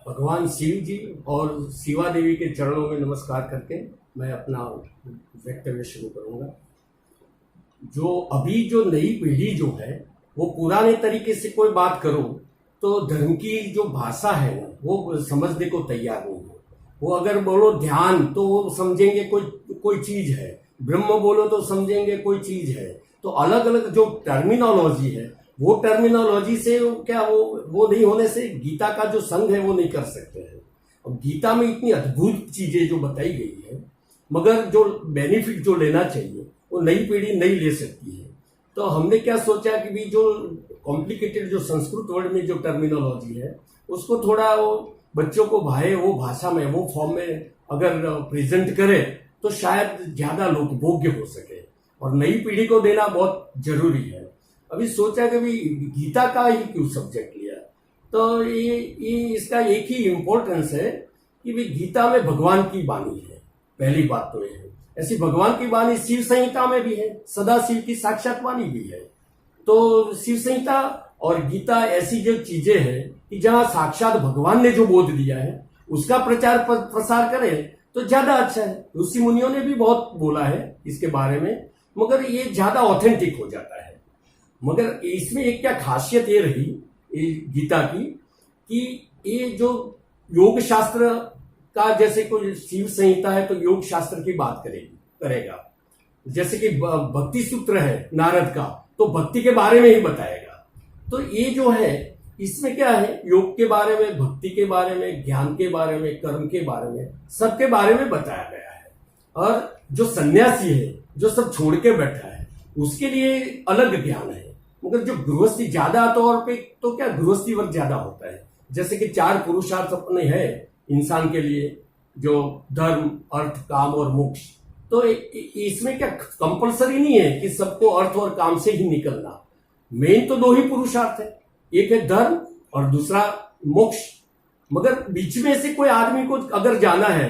भगवान शिव जी और शिवा देवी के चरणों में नमस्कार करके मैं अपना वक्तव्य शुरू करूंगा। जो नई पीढ़ी जो है वो पुराने तरीके से कोई बात करो तो धर्म की जो भाषा है ना वो समझने को तैयार नहीं है। वो अगर बोलो ध्यान तो वो समझेंगे कोई चीज है, ब्रह्म बोलो तो समझेंगे कोई चीज है। तो अलग अलग जो टर्मिनोलॉजी है वो टर्मिनोलॉजी से क्या वो नहीं होने से गीता का जो संग है वो नहीं कर सकते हैं। और गीता में इतनी अद्भुत चीजें जो बताई गई है, मगर जो बेनिफिट जो लेना चाहिए वो नई पीढ़ी नहीं ले सकती है। तो हमने क्या सोचा कि भी जो कॉम्प्लिकेटेड जो संस्कृत वर्ड में जो टर्मिनोलॉजी है उसको थोड़ा वो बच्चों को भाए, वो भाषा में वो फॉर्म में अगर प्रेजेंट करे तो शायद ज्यादा लोग भोग्य हो सके और नई पीढ़ी को देना बहुत जरूरी है। अभी सोचा कि भी गीता का ही क्यों सब्जेक्ट लिया, तो ये इसका एक ही इम्पोर्टेंस है कि भी गीता में भगवान की वाणी है। पहली बात तो ये है, ऐसी भगवान की वाणी शिव संहिता में भी है, सदा शिव की साक्षात वाणी भी है। तो शिव संहिता और गीता ऐसी जो चीजें हैं कि जहां साक्षात भगवान ने जो बोध दिया है उसका प्रचार प्रसार करें तो ज्यादा अच्छा है। ऋषि मुनियों ने भी बहुत बोला है इसके बारे में, मगर ये ज्यादा ऑथेंटिक हो जाता है। मगर इसमें एक क्या खासियत ये रही गीता की कि ये जो योग शास्त्र का, जैसे कोई शिव संहिता है तो योग शास्त्र की बात करेगा। जैसे कि भक्ति सूत्र है नारद का, तो भक्ति के बारे में ही बताएगा। तो ये जो है इसमें क्या है, योग के बारे में, भक्ति के बारे में, ज्ञान के बारे में, कर्म के बारे में, सबके बारे में बताया गया है। और जो सन्यासी है जो सब छोड़ के बैठा है उसके लिए अलग ज्ञान है। मगर जो गृहस्थी ज्यादा तौर पे तो क्या गृहस्थी वर्ग ज्यादा होता है। जैसे कि 4 पुरुषार्थ अपने है इंसान के लिए, जो धर्म, अर्थ, काम और मोक्ष। तो इसमें क्या कंपलसरी नहीं है कि सबको अर्थ और काम से ही निकलना। मेन तो 2 ही पुरुषार्थ है, एक है धर्म और दूसरा मोक्ष। मगर बीच में से कोई आदमी को अगर जाना है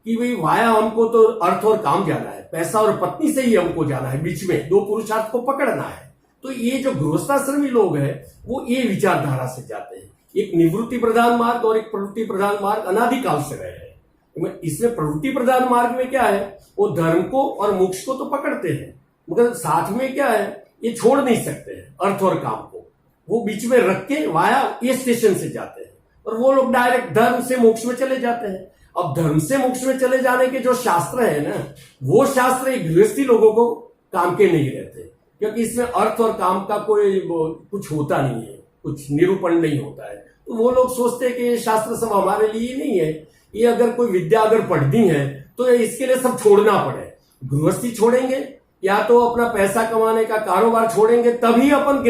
कि भाई वाया हमको तो अर्थ और काम जाना है, पैसा और पत्नी से ही हमको जाना है, बीच में 2 पुरुषार्थ को पकड़ना है, तो ये जो गृहस्थाश्रमी लोग हैं वो ये विचारधारा से जाते हैं। एक निवृत्ति प्रधान मार्ग और एक प्रवृत्ति प्रधान मार्ग अनादिकाल से रहे हैं। इसमें प्रवृत्ति प्रधान मार्ग में क्या है, वो धर्म को और मोक्ष को तो पकड़ते हैं, मगर साथ में क्या है, ये छोड़ नहीं सकते हैं अर्थ और काम को। वो बीच में रख के वाया ये स्टेशन से जाते हैं और वो लोग डायरेक्ट धर्म से मोक्ष में चले जाते हैं। अब धर्म से मोक्ष में चले जाने के जो शास्त्र है ना, वो शास्त्र गृहस्थी लोगों को काम के नहीं रहते, क्योंकि इसमें अर्थ और काम का कोई कुछ होता नहीं है, कुछ निरूपण नहीं होता है। तो वो लोग सोचते हैं कि ये शास्त्र सब हमारे लिए नहीं है, ये अगर कोई विद्या अगर पढ़नी है तो इसके लिए सब छोड़ना पड़े। गृहस्थी छोड़ेंगे या तो अपना पैसा कमाने का कारोबार छोड़ेंगे, तभी अपन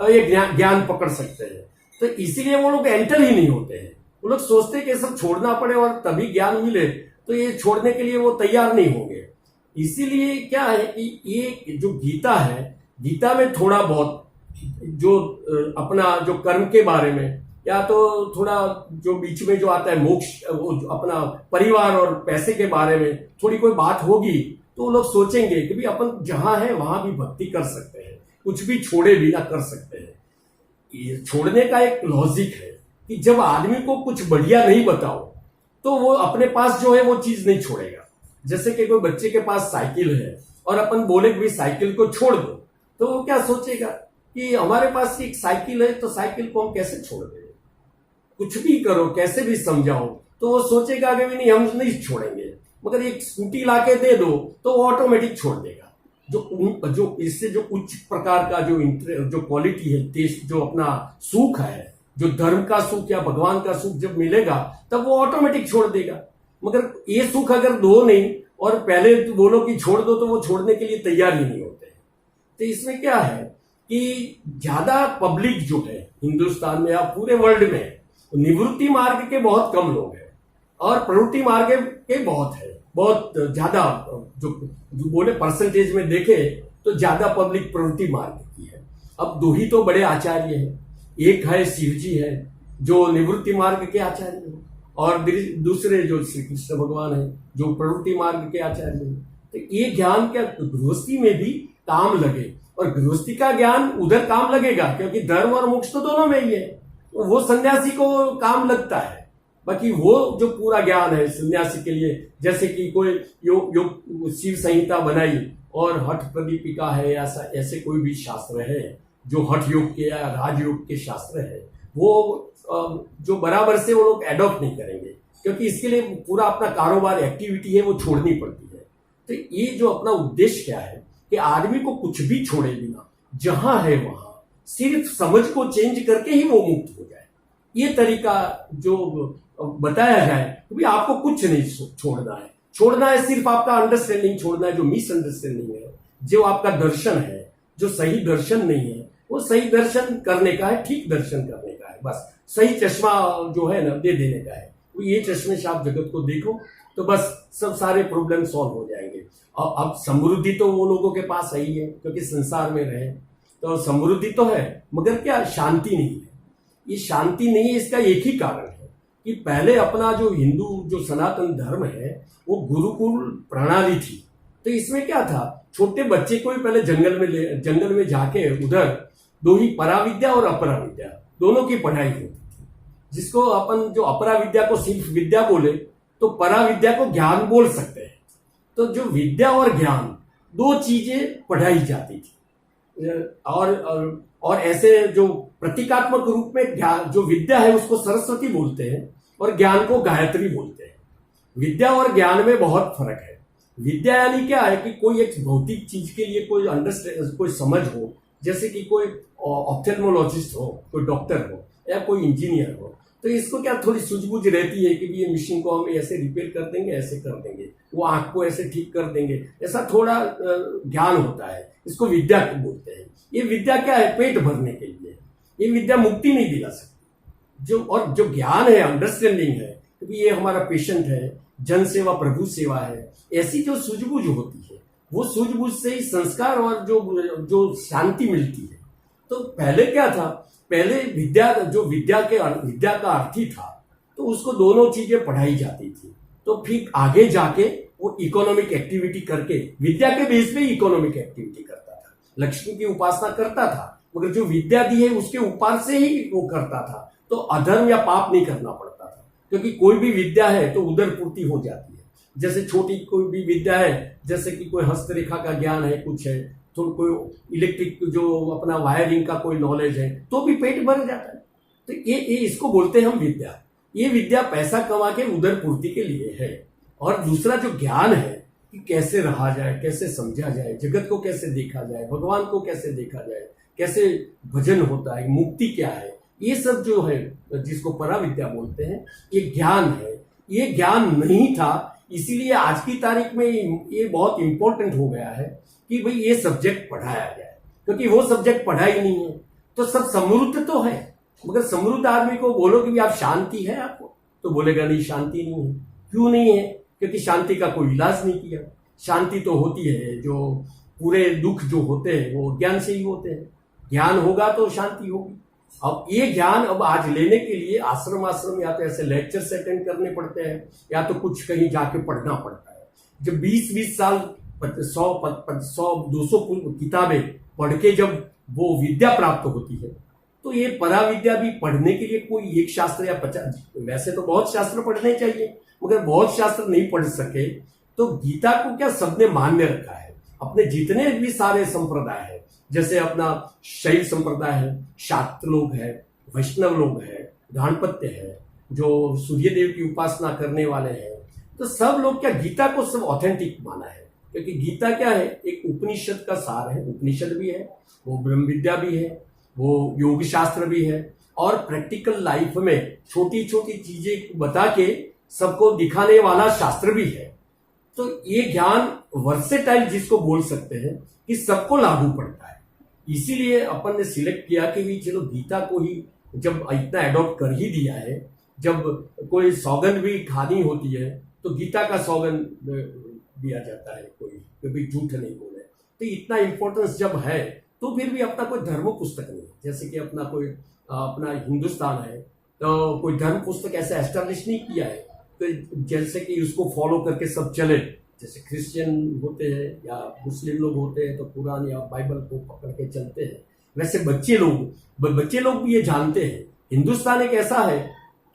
ये ज्ञान पकड़ सकते हैं। तो इसीलिए वो लोग एंटर ही नहीं होते हैं। वो लोग सोचते हैं कि सब छोड़ना पड़े और तभी ज्ञान मिले, तो ये छोड़ने के लिए वो तैयार नहीं होंगे। इसीलिए क्या है कि ये जो गीता है, गीता में थोड़ा बहुत जो अपना जो कर्म के बारे में, या तो थोड़ा जो बीच में जो आता है मोक्ष, वो अपना परिवार और पैसे के बारे में थोड़ी कोई बात होगी तो वो लोग सोचेंगे कि भी अपन जहां है वहां भी भक्ति कर सकते हैं, कुछ भी छोड़े बिना कर सकते हैं। ये छोड़ने का एक लॉजिक है कि जब आदमी को कुछ बढ़िया नहीं बताओ तो वो अपने पास जो है वो चीज नहीं छोड़ेगा। जैसे कि कोई बच्चे के पास साइकिल है और अपन बोले कि साइकिल को छोड़ दो, तो वो क्या सोचेगा कि हमारे पास एक साइकिल है तो साइकिल को हम कैसे छोड़ दें। कुछ भी करो, कैसे भी समझाओ, तो वो सोचेगा कि नहीं हम नहीं छोड़ेंगे। मगर एक स्कूटी लाके दे दो तो वो ऑटोमेटिक छोड़ देगा। जो इससे जो उच्च प्रकार का जो क्वालिटी है, टेस्ट, जो अपना सुख है, जो धर्म का सुख या भगवान का सुख जब मिलेगा तब वो ऑटोमेटिक छोड़ देगा। मगर ये सुख अगर दो नहीं और पहले बोलो कि छोड़ दो तो वो छोड़ने के लिए तैयार ही नहीं होते। तो इसमें क्या है कि ज्यादा पब्लिक जो है हिंदुस्तान में या पूरे वर्ल्ड में, निवृत्ति मार्ग के बहुत कम लोग हैं और प्रवृत्ति मार्ग के बहुत है, बहुत ज्यादा। जो बोले परसेंटेज में देखे तो ज्यादा पब्लिक प्रवृत्ति मार्ग की है। अब 2 ही तो बड़े आचार्य हैं, एक है शिव जी है जो निवृत्ति मार्ग के आचार्य हैं और दूसरे जो श्री कृष्ण भगवान है जो प्रवृत्ति मार्ग के आचार्य हैं। तो ये ज्ञान क्या गृहस्थी में भी काम लगे, और गृहस्थी का ज्ञान उधर काम लगेगा क्योंकि धर्म और मोक्ष तो दोनों में ही है। वो सन्यासी को काम लगता है, बाकी वो जो पूरा ज्ञान है सन्यासी के लिए, जैसे कि कोई योग शिव संहिता बनाई और हठ प्रदीपिका है, ऐसा ऐसे कोई भी शास्त्र है जो हठ योग के या राजयोग के शास्त्र है, वो जो बराबर से वो लोग एडॉप्ट नहीं करेंगे, क्योंकि इसके लिए पूरा अपना कारोबार एक्टिविटी है वो छोड़नी पड़ती है। तो ये जो अपना उद्देश्य क्या है कि आदमी को कुछ भी छोड़े बिना जहां है वहां सिर्फ समझ को चेंज करके ही वो मुक्त हो जाए, ये तरीका जो बताया जाए कि भाई आपको कुछ नहीं छोड़ना है सिर्फ आपका अंडरस्टैंडिंग छोड़ना है, जो मिसअंडरस्टैंडिंग है, जो आपका दर्शन है जो सही दर्शन नहीं है, वो सही दर्शन करने का है, ठीक दर्शन करने का है, बस सही चश्मा जो है ना दे देने का है। तो ये चश्मे से आप जगत को देखो तो बस सब सारे प्रॉब्लम सॉल्व हो जाएंगे। और अब समृद्धि तो वो लोगों के पास है ही है, क्योंकि संसार में रहे तो समृद्धि तो है, मगर क्या शांति नहीं है। ये शांति नहीं है, इसका एक ही कारण है कि पहले अपना जो हिंदू जो सनातन धर्म है वो गुरुकुल प्रणाली थी। तो इसमें क्या था, छोटे बच्चे को ही पहले जंगल में जाके उधर दो ही पराविद्या और अपरा विद्या दोनों की पढ़ाई होती थी, जिसको अपन जो अपरा विद्या को सिर्फ विद्या बोले तो पराविद्या को ज्ञान बोल सकते हैं। तो जो विद्या और ज्ञान दो चीजें पढ़ाई जाती थी, और ऐसे जो प्रतीकात्मक रूप में ज्ञान जो विद्या है उसको सरस्वती बोलते हैं और ज्ञान को गायत्री बोलते हैं। विद्या और ज्ञान में बहुत फर्क है। विद्या यानी क्या है कि कोई एक भौतिक चीज के लिए कोई अंडरस्टैंड कोई समझ हो, जैसे कि कोई ऑप्थेल्मोलॉजिस्ट हो, कोई डॉक्टर हो या कोई इंजीनियर हो, तो इसको क्या थोड़ी सूझबूझ रहती है कि ये मशीन को हम ऐसे रिपेयर कर देंगे, ऐसे कर देंगे, वो आंख को ऐसे ठीक कर देंगे, ऐसा थोड़ा ज्ञान होता है, इसको विद्या बोलते हैं। ये विद्या क्या है, पेट भरने के लिए। ये विद्या मुक्ति नहीं दिला सकती। जो ज्ञान है, अंडरस्टैंडिंग है, क्योंकि ये हमारा पेशेंट है, जन सेवा प्रभु सेवा है, ऐसी जो सूझबूझ होती है वो सूझबूझ से ही संस्कार और जो शांति मिलती है। तो पहले क्या था, पहले विद्या का अर्थ ही था, तो उसको दोनों चीजें पढ़ाई जाती थी। तो फिर आगे जाके वो इकोनॉमिक एक्टिविटी करके विद्या के बेस पे इकोनॉमिक एक्टिविटी करता था, लक्ष्मी की उपासना करता था, मगर जो विद्या दी है उसके ऊपर से ही वो करता था। तो अधर्म या पाप नहीं करना पड़ता था, क्योंकि कोई भी विद्या है तो उधर पूर्ति हो जाती है। जैसे छोटी कोई भी विद्या है, जैसे कि कोई हस्तरेखा का ज्ञान है, कुछ है, तो कोई इलेक्ट्रिक जो अपना वायरिंग का कोई नॉलेज है, तो भी पेट भर जाता है। तो ये इसको बोलते हैं हम विद्या। ये विद्या पैसा कमा के उधर पूर्ति के लिए है। और दूसरा जो ज्ञान है कि कैसे रहा जाए, कैसे समझा जाए, जगत को कैसे देखा जाए, भगवान को कैसे देखा जाए, कैसे भजन होता है, मुक्ति क्या है, ये सब जो है जिसको पराविद्या बोलते हैं, ये ज्ञान है। ये ज्ञान नहीं था, इसीलिए आज की तारीख में ये बहुत इंपॉर्टेंट हो गया है कि भाई ये सब्जेक्ट पढ़ाया जाए, क्योंकि वो सब्जेक्ट पढ़ा ही नहीं है। तो सब समृद्ध तो है, मगर समृद्ध आदमी को बोलो कि आप शांति है आपको, तो बोलेगा नहीं शांति नहीं है। क्यों नहीं है? क्योंकि शांति का कोई इलाज नहीं किया। शांति तो होती है, जो पूरे दुख जो होते हैं वो ज्ञान से ही होते हैं। ज्ञान होगा तो शांति होगी। अब ये ज्ञान अब आज लेने के लिए आश्रम या तो ऐसे लेक्चर्स अटेंड करने पड़ते हैं, या तो कुछ कहीं जाके पढ़ना पड़ता है। जब 20-20 साल 100-200 किताबें पढ़ के जब वो विद्या प्राप्त होती है, तो ये पराविद्या भी पढ़ने के लिए कोई एक शास्त्र या 50, वैसे तो बहुत शास्त्र पढ़ने चाहिए, मगर बहुत शास्त्र नहीं पढ़ सके तो गीता को क्या सबने मान्य रखा है। अपने जितने भी सारे संप्रदाय है, जैसे अपना शैव संप्रदाय है, शाक्त लोग है, वैष्णव लोग है, गाणपत्य है, जो सूर्यदेव की उपासना करने वाले हैं, तो सब लोग क्या गीता को सब ऑथेंटिक माना है। क्योंकि गीता क्या है, एक उपनिषद का सार है। उपनिषद भी है, वो ब्रह्म विद्या भी है, वो योग शास्त्र भी है, और प्रैक्टिकल लाइफ में छोटी छोटी चीजें बता के सबको दिखाने वाला शास्त्र भी है। तो ये ज्ञान वर्सेटाइल जिसको बोल सकते हैं कि सबको लागू पड़ता है। इसीलिए अपन ने सिलेक्ट किया कि भी चलो गीता को ही जब इतना एडॉप्ट कर ही दिया है, जब कोई सौगंध भी खानी होती है तो गीता का सौगंध दिया जाता है, कोई भी झूठ नहीं बोले। तो इतना इंपॉर्टेंस जब है तो फिर भी अपना कोई धर्म पुस्तक नहीं, जैसे कि अपना हिंदुस्तान है तो कोई धर्म पुस्तक ऐसे एस्टैब्लिश नहीं किया है तो जैसे कि उसको फॉलो करके सब चले। जैसे क्रिश्चियन होते हैं या मुस्लिम लोग होते हैं तो कुरान या बाइबल को पकड़ के चलते हैं, वैसे बच्चे लोग भी ये जानते हैं। हिंदुस्तान एक ऐसा है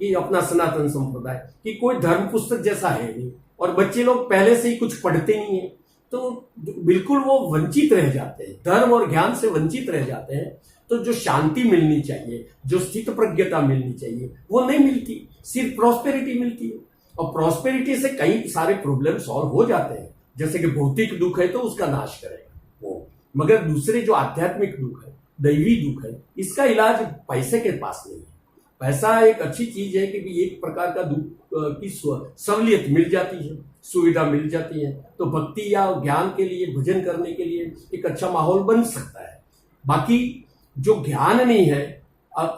कि अपना सनातन संप्रदाय कि कोई धर्म पुस्तक जैसा है नहीं, और बच्चे लोग पहले से ही कुछ पढ़ते नहीं है, तो बिल्कुल वो वंचित रह जाते हैं, धर्म और ज्ञान से वंचित रह जाते हैं। तो जो शांति मिलनी चाहिए, जो स्थित प्रज्ञता मिलनी चाहिए, वो नहीं मिलती, सिर्फ प्रॉस्पेरिटी मिलती है। और प्रॉस्पेरिटी से कई सारे प्रॉब्लम सॉल्व हो जाते हैं, जैसे कि भौतिक दुख है तो उसका नाश करेगा वो, मगर दूसरे जो आध्यात्मिक दुख है, दैवी दुख है, इसका इलाज पैसे के पास नहीं है। पैसा एक अच्छी चीज है कि एक प्रकार का दुख की सहूलियत मिल जाती है, सुविधा मिल जाती है, तो भक्ति या ज्ञान के लिए, भजन करने के लिए एक अच्छा माहौल बन सकता है। बाकी जो ज्ञान नहीं है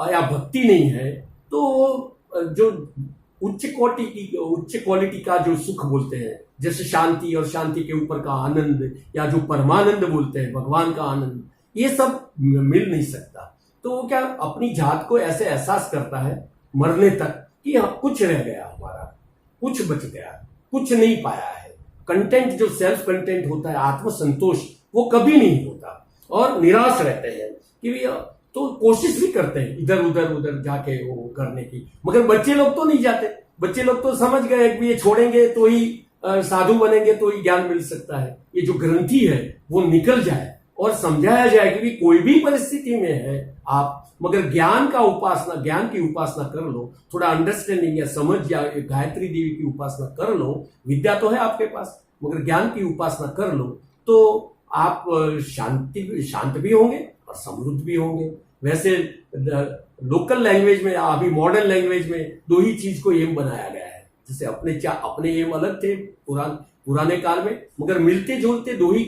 या भक्ति नहीं है, तो जो उच्च क्वालिटी का जो सुख बोलते हैं, जैसे शांति और शांति के ऊपर का आनंद, या जो परमानंद बोलते हैं, भगवान का आनंद, ये सब मिल नहीं सकता। तो वो क्या अपनी जात को ऐसे एहसास करता है मरने तक कि हाँ कुछ रह गया, हमारा कुछ बच गया, कुछ नहीं पाया है। कंटेंट जो सेल्फ कंटेंट होता है, आत्मसंतोष, वो कभी नहीं होता, और निराश रहते हैं कि भैया, तो कोशिश भी करते हैं इधर उधर जाके वो करने की, मगर बच्चे लोग तो नहीं जाते। बच्चे लोग तो समझ गए कि ये छोड़ेंगे तो ही साधु बनेंगे तो ही ज्ञान मिल सकता है। ये जो ग्रंथि है वो निकल जाए और समझाया जाए कि कोई भी परिस्थिति में है आप, मगर ज्ञान की उपासना कर लो, थोड़ा अंडरस्टैंडिंग या समझ या गायत्री देवी की उपासना कर लो, विद्या तो है आपके पास, मगर ज्ञान की उपासना कर लो, तो आप शांत भी होंगे और समृद्ध भी होंगे। वैसे लोकल लैंग्वेज में, अभी मॉडर्न लैंग्वेज में दो ही चीज को एम बनाया गया है। जैसे अपने एम अलग थे पुराने काल में, मगर मिलते जुलते दो ही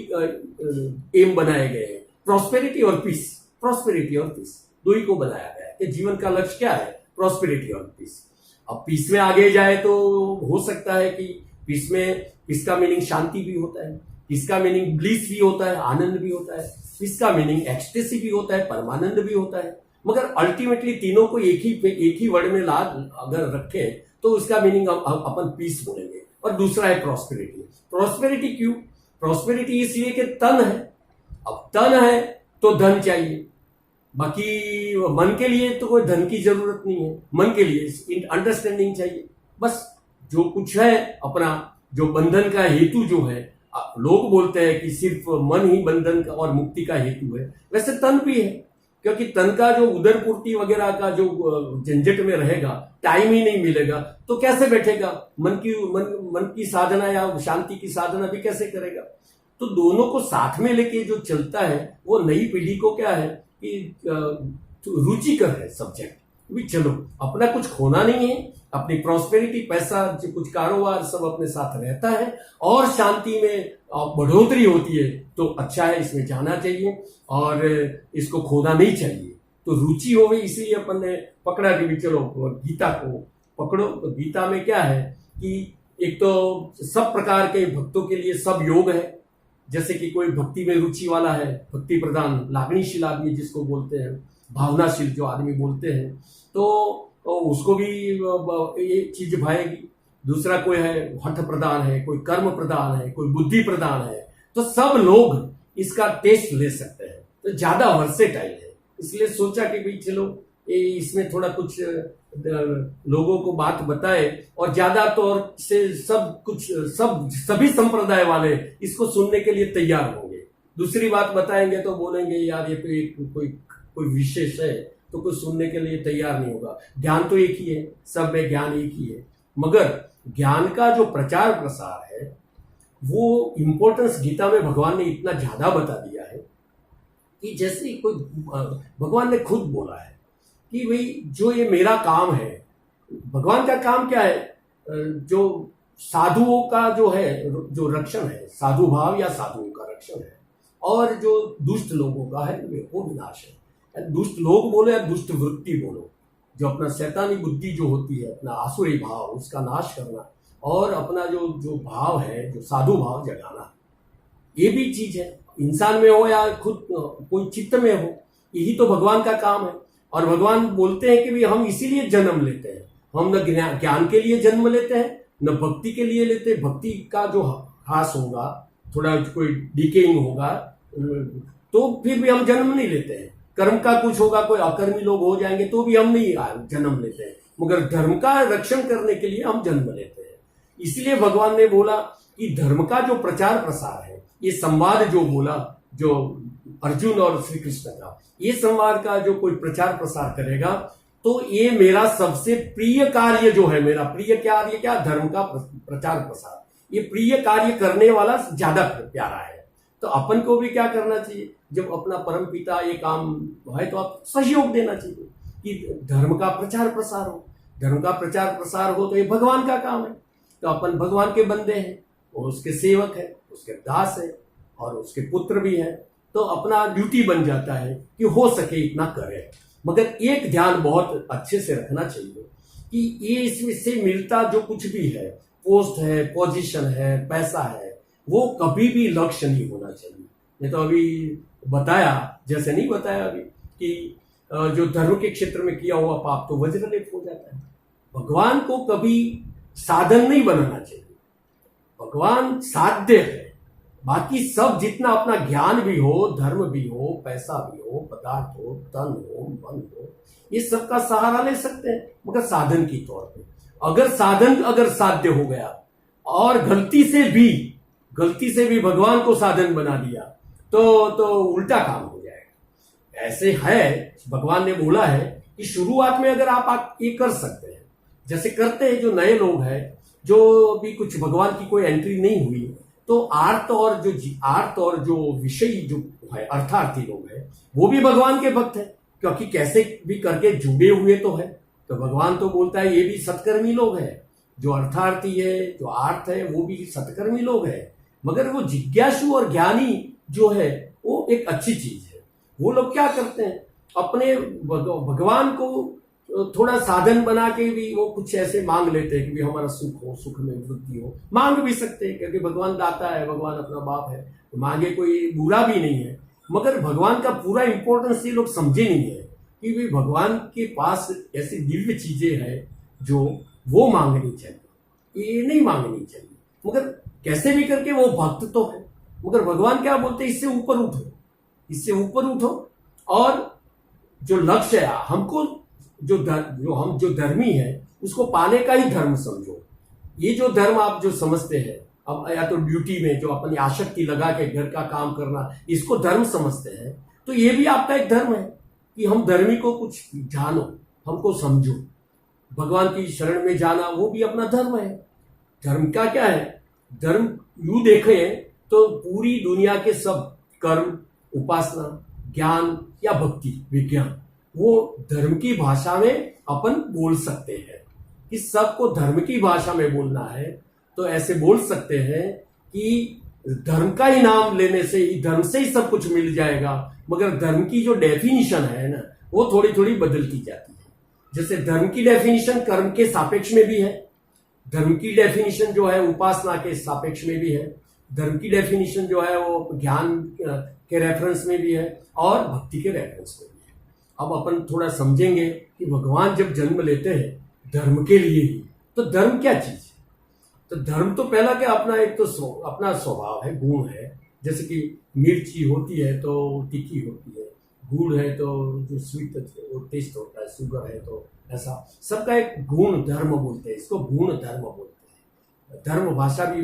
एम बनाए गए हैं, प्रॉस्पेरिटी और पीस। प्रॉस्पेरिटी और पीस दो ही को बनाया गया है कि जीवन का लक्ष्य क्या है, प्रॉस्पेरिटी और पीस। अब पीस में आगे जाए तो हो सकता है कि पीस का मीनिंग शांति भी होता है, इसका मीनिंग ब्लिस भी होता है, आनंद भी होता है, इसका मीनिंग एक्सटेसी भी होता है, परमानंद भी होता है। मगर अल्टीमेटली तीनों को एक ही वर्ड में ला अगर रखे तो उसका मीनिंग अपन पीस बोलेंगे। और दूसरा है प्रॉस्पेरिटी। प्रॉस्पेरिटी क्यों? प्रॉस्पेरिटी इसलिए कि तन है, अब तन है तो धन चाहिए, बाकी मन के लिए तो कोई धन की जरूरत नहीं है। मन के लिए अंडरस्टैंडिंग चाहिए, बस जो कुछ है अपना, जो बंधन का हेतु जो है, लोग बोलते हैं कि सिर्फ मन ही बंधन का और मुक्ति का हेतु है, वैसे तन भी है, क्योंकि तन का जो उदर पूर्ति वगैरह का जो झंझट में रहेगा, टाइम ही नहीं मिलेगा तो कैसे बैठेगा, मन की साधना या शांति की साधना भी कैसे करेगा। तो दोनों को साथ में लेके जो चलता है वो नई पीढ़ी को क्या है कि रुचिकर है सब्जेक्ट भी। चलो अपना कुछ खोना नहीं है, अपनी प्रॉस्पेरिटी, पैसा, कुछ कारोबार सब अपने साथ रहता है और शांति में बढ़ोतरी होती है तो अच्छा है, इसमें जाना चाहिए और इसको खोना नहीं चाहिए। तो रुचि हो गई, इसीलिए अपन ने पकड़ा कि भी चलो गीता को पकड़ो। तो गीता में क्या है कि एक तो सब प्रकार के भक्तों के लिए सब योग है, जैसे कि कोई भक्ति में रुचि वाला है, भक्ति प्रधान लागनीशील आदमी जिसको बोलते हैं, भावनाशील जो आदमी बोलते हैं, तो उसको भी ये चीज भाएगी। दूसरा कोई है हठ प्रधान है, कोई कर्म प्रधान है, कोई बुद्धि प्रधान है, तो सब लोग इसका टेस्ट ले सकते हैं। तो ज्यादा वर्सेटाइल है, इसलिए सोचा कि भाई चलो इसमें थोड़ा कुछ लोगों को बात बताए और ज्यादा तौर से सभी संप्रदाय वाले इसको सुनने के लिए तैयार होंगे। दूसरी बात बताएंगे तो बोलेंगे यार ये तो एक कोई विशेष है, तो कुछ सुनने के लिए तैयार नहीं होगा। ज्ञान तो एक ही है, सब में ज्ञान एक ही है, मगर ज्ञान का जो प्रचार प्रसार है वो इम्पोर्टेंस गीता में भगवान ने इतना ज्यादा बता दिया है कि जैसे कोई भगवान ने खुद बोला है कि भाई जो ये मेरा काम है, भगवान का काम क्या है, जो साधुओं का जो है जो रक्षण है, साधु भाव या साधुओं का रक्षण है, और जो दुष्ट लोगों का है वो विनाश है। दुष्ट लोग बोलो या दुष्ट वृत्ति बोलो, जो अपना शैतानी बुद्धि जो होती है, अपना आसुरी भाव, उसका नाश करना और अपना जो भाव है, जो साधु भाव जगाना, ये भी चीज है, इंसान में हो या खुद कोई चित्त में हो, यही तो भगवान का काम है। और भगवान बोलते हैं कि भी हम इसीलिए जन्म लेते हैं, हम न ज्ञान के लिए जन्म लेते हैं न भक्ति के लिए लेते हैं। भक्ति का जो ह्रास होगा, थोड़ा कोई डिकेइंग होगा, तो फिर भी हम जन्म नहीं लेते हैं। कर्म का कुछ होगा, कोई अकर्मी लोग हो जाएंगे तो भी हम नहीं जन्म लेते हैं, मगर धर्म का रक्षण करने के लिए हम जन्म लेते हैं। इसलिए भगवान ने बोला कि धर्म का जो प्रचार प्रसार है, ये संवाद जो बोला, जो अर्जुन और श्री कृष्ण का, ये संवाद का जो कोई प्रचार प्रसार करेगा तो ये मेरा सबसे प्रिय कार्य जो है, मेरा प्रिय कार्य क्या, धर्म का प्रचार प्रसार, ये प्रिय कार्य करने वाला ज्यादा प्यारा है। तो अपन को भी क्या करना चाहिए, जब अपना परम पिता ये काम है तो आप सहयोग देना चाहिए कि धर्म का प्रचार प्रसार हो। धर्म का प्रचार प्रसार हो तो ये भगवान का काम है। तो अपन भगवान के बंदे हैं, वो उसके सेवक है, उसके दास है और उसके पुत्र भी है। तो अपना ड्यूटी बन जाता है कि हो सके इतना करें। मगर एक ध्यान बहुत अच्छे से रखना चाहिए कि ये इससे मिलता जो कुछ भी है, पोस्ट है, पोजीशन है, पैसा है, वो कभी भी लक्ष्य नहीं होना चाहिए। मैं तो अभी बताया, जैसे नहीं बताया अभी, कि जो धर्म के क्षेत्र में किया हुआ पाप तो वज्रलेप हो जाता है। भगवान को कभी साधन नहीं बनाना चाहिए। भगवान साध्य है, बाकी सब जितना अपना ज्ञान भी हो, धर्म भी हो, पैसा भी हो, पदार्थ हो, तन हो, मन हो, ये सबका सहारा ले सकते हैं, मगर साधन की तौर पे। अगर साधन अगर साध्य हो गया और गलती से भी भगवान को साधन बना दिया तो उल्टा काम हो जाएगा। ऐसे है, भगवान ने बोला है कि शुरुआत में अगर आप ये कर सकते हैं, जैसे करते हैं जो नए लोग हैं, जो भी कुछ भगवान की कोई एंट्री नहीं हुई, तो आर्त और जो विषय जो है, अर्थार्थी लोग हैं, वो भी भगवान के भक्त हैं, क्योंकि कैसे भी करके जुड़े हुए तो है। तो भगवान तो बोलता है ये भी सत्कर्मी लोग हैं, जो अर्थार्थी है, जो आर्थ है, वो भी सत्कर्मी लोग हैं। मगर वो जिज्ञासु और ज्ञानी जो है, वो एक अच्छी चीज है। वो लोग क्या करते हैं, अपने भगवान को थोड़ा साधन बना के भी वो कुछ ऐसे मांग लेते हैं कि भी हमारा सुख हो, सुख में वृद्धि हो। मांग भी सकते हैं, क्योंकि भगवान दाता है, भगवान अपना बाप है, तो मांगे कोई बुरा भी नहीं है। मगर भगवान का पूरा इंपॉर्टेंस ये लोग समझे नहीं है कि भी भगवान के पास ऐसी दिव्य चीजें हैं जो वो मांगनी चाहिए, ये नहीं मांगनी चाहिए। मगर कैसे भी करके वो भक्त तो है। मगर भगवान क्या बोलते हैं, इससे ऊपर उठो, इससे ऊपर उठो, और जो लक्ष्य है हमको, हम जो धर्मी है उसको पाने का ही धर्म समझो। ये जो धर्म आप जो समझते हैं अब, या तो ड्यूटी में जो अपनी आसक्ति लगा के घर का काम करना, इसको धर्म समझते हैं, तो ये भी आपका एक धर्म है कि हम धर्मी को कुछ जानो, हमको समझो। भगवान की शरण में जाना वो भी अपना धर्म है। धर्म का क्या है, धर्म यूं देखें तो पूरी दुनिया के सब कर्म, उपासना, ज्ञान या भक्ति, विज्ञान, वो धर्म की भाषा में अपन बोल सकते हैं। कि सबको धर्म की भाषा में बोलना है तो ऐसे बोल सकते हैं कि धर्म का ही नाम लेने से ही, धर्म से ही सब कुछ मिल जाएगा। मगर धर्म की जो डेफिनेशन है ना, वो थोड़ी थोड़ी बदलती जाती है। जैसे धर्म की डेफिनेशन कर्म के सापेक्ष में भी है, धर्म की डेफिनेशन जो है उपासना के सापेक्ष में भी है, धर्म की डेफिनेशन जो है वो ज्ञान के रेफरेंस में भी है और भक्ति के रेफरेंस में भी है। अब अपन थोड़ा समझेंगे कि भगवान जब जन्म लेते हैं धर्म के लिए ही, तो धर्म क्या चीज है। तो धर्म तो पहला क्या, अपना एक तो अपना स्वभाव है, गुण है। जैसे कि मिर्ची होती है तो तीखी होती है, गुड़ है तो जो स्वीट वो टेस्ट होता है, शुगर है तो ऐसा, सबका एक गुण धर्म बोलते हैं, इसको गुण धर्म बोलते हैं। धर्म भाषा भी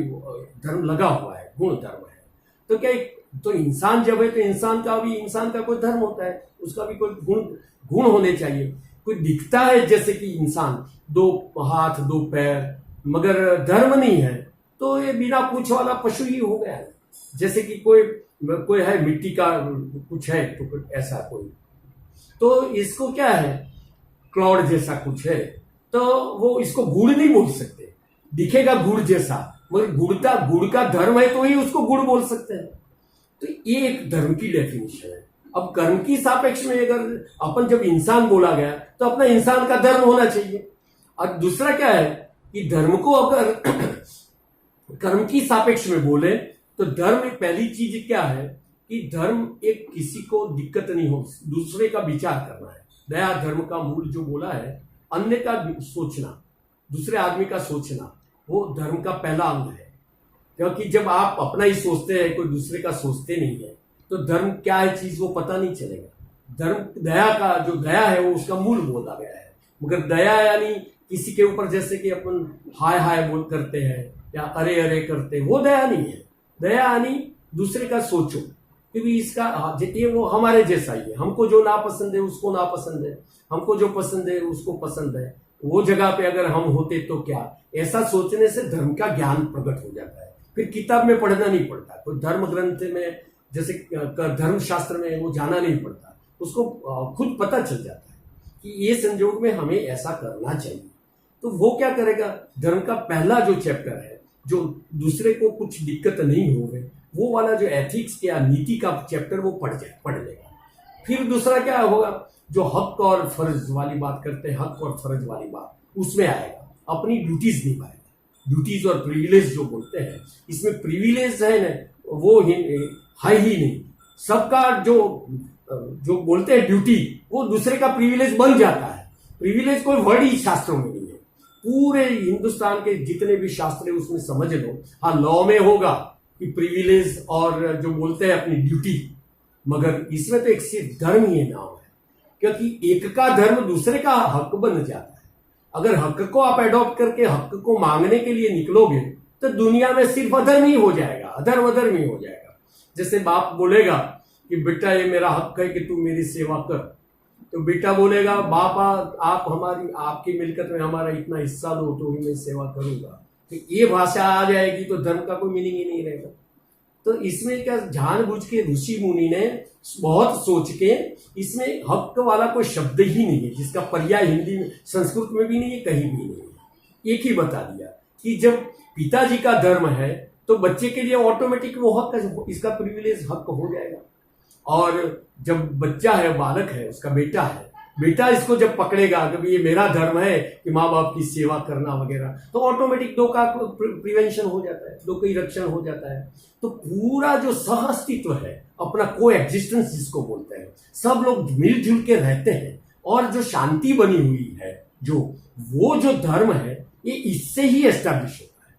धर्म लगा हुआ है, गुण धर्म है। तो क्या तो इंसान जब है तो इंसान का कोई धर्म होता है, उसका भी कोई गुण होने चाहिए। कोई दिखता है जैसे कि इंसान, 2 हाथ 2 पैर, मगर धर्म नहीं है तो ये बिना पूंछ वाला पशु ही हो गया है। जैसे कि कोई है मिट्टी का कुछ है तो ऐसा कोई, तो इसको क्या है, क्लाउड जैसा कुछ है, तो वो इसको गुड़ नहीं बोल सकते। दिखेगा गुड़ जैसा, मगर गुड़ का धर्म है तो ही उसको गुड़ बोल सकते हैं। तो ये एक धर्म की डेफिनेशन है। अब कर्म की सापेक्ष में अगर अपन जब इंसान बोला गया तो अपना इंसान का धर्म होना चाहिए। और दूसरा क्या है कि धर्म को अगर कर्म की सापेक्ष में बोले तो धर्म एक पहली चीज क्या है कि धर्म एक किसी को दिक्कत नहीं हो, दूसरे का विचार करना है। नया धर्म का मूल जो बोला है, अन्य का सोचना, दूसरे आदमी का सोचना, वो धर्म का पहला अंग है। क्योंकि जब आप अपना ही सोचते हैं, कोई दूसरे का सोचते नहीं है, तो धर्म क्या है चीज वो पता नहीं चलेगा। धर्म दया का जो दया है वो उसका मूल बोला गया है। मगर दया यानी किसी के ऊपर जैसे कि अपन हाय हाय बोल करते हैं या अरे अरे करते हैं, वो दया नहीं है। दया यानी दूसरे का सोचो कि भी इसका ये वो हमारे जैसा ही है, हमको जो नापसंद है उसको नापसंद है, हमको जो पसंद है उसको पसंद है, वो जगह पे अगर हम होते तो क्या। ऐसा सोचने से धर्म का ज्ञान प्रकट हो जाता है। फिर किताब में पढ़ना नहीं पड़ता, कोई धर्म ग्रंथ में जैसे धर्म शास्त्र में वो जाना नहीं पड़ता, उसको खुद पता चल जाता है कि ये संजोग में हमें ऐसा करना चाहिए। तो वो क्या करेगा, धर्म का पहला जो चैप्टर है, जो दूसरे को कुछ दिक्कत नहीं हो रही, वो वाला जो एथिक्स या नीति का चैप्टर वो पढ़ लेगा। फिर दूसरा क्या होगा, जो हक और फर्ज वाली बात करते हैं, हक और फर्ज वाली बात, उसमें आएगा, अपनी ड्यूटीज निभाएगा। ड्यूटीज और प्रिविलेज जो बोलते हैं, इसमें प्रिविलेज है ना, वो है ही नहीं, सबका जो बोलते हैं ड्यूटी, वो दूसरे का प्रिविलेज बन जाता है। प्रिविलेज कोई वर्ड ही शास्त्रों में नहीं है, पूरे हिंदुस्तान के जितने भी शास्त्र है उसमें समझ लो। हाँ, लॉ में होगा कि प्रिविलेज और जो बोलते हैं अपनी ड्यूटी, मगर इसमें तो एक सिर्फ धर्म ही नाम है, क्योंकि एक का धर्म दूसरे का हक बन जाता है। अगर हक को आप एडॉप्ट करके हक को मांगने के लिए निकलोगे तो दुनिया में सिर्फ अधर्म ही हो जाएगा, अधर्म ही हो जाएगा। जैसे बाप बोलेगा कि बेटा ये मेरा हक है कि तू मेरी सेवा कर, तो बेटा बोलेगा बापा आप आपकी मिलकत में हमारा इतना हिस्सा दो तो ही मैं सेवा करूंगा। तो ये भाषा आ जाएगी तो धर्म का कोई मीनिंग ही नहीं रहेगा। तो इसमें क्या जानबूझ के ऋषि मुनि ने बहुत सोच के इसमें हक वाला कोई शब्द ही नहीं है, जिसका पर्याय हिंदी में संस्कृत में भी नहीं है, कहीं भी नहीं है। एक ही बता दिया कि जब पिताजी का धर्म है तो बच्चे के लिए ऑटोमेटिक वो हक, इसका प्रिविलेज हक हो जाएगा। और जब बच्चा है, बालक है, उसका बेटा है, बेटा इसको जब पकड़ेगा कि ये मेरा धर्म है कि माँ बाप की सेवा करना वगैरह, तो ऑटोमेटिक दो का प्रिवेंशन हो जाता है, दो का रक्षण हो जाता है। तो पूरा जो सह अस्तित्व है, अपना को एग्जिस्टेंस जिसको बोलते हैं, सब लोग मिलजुल के रहते हैं, और जो शांति बनी हुई है, वो जो धर्म है, ये इससे ही एस्टैब्लिश होता है।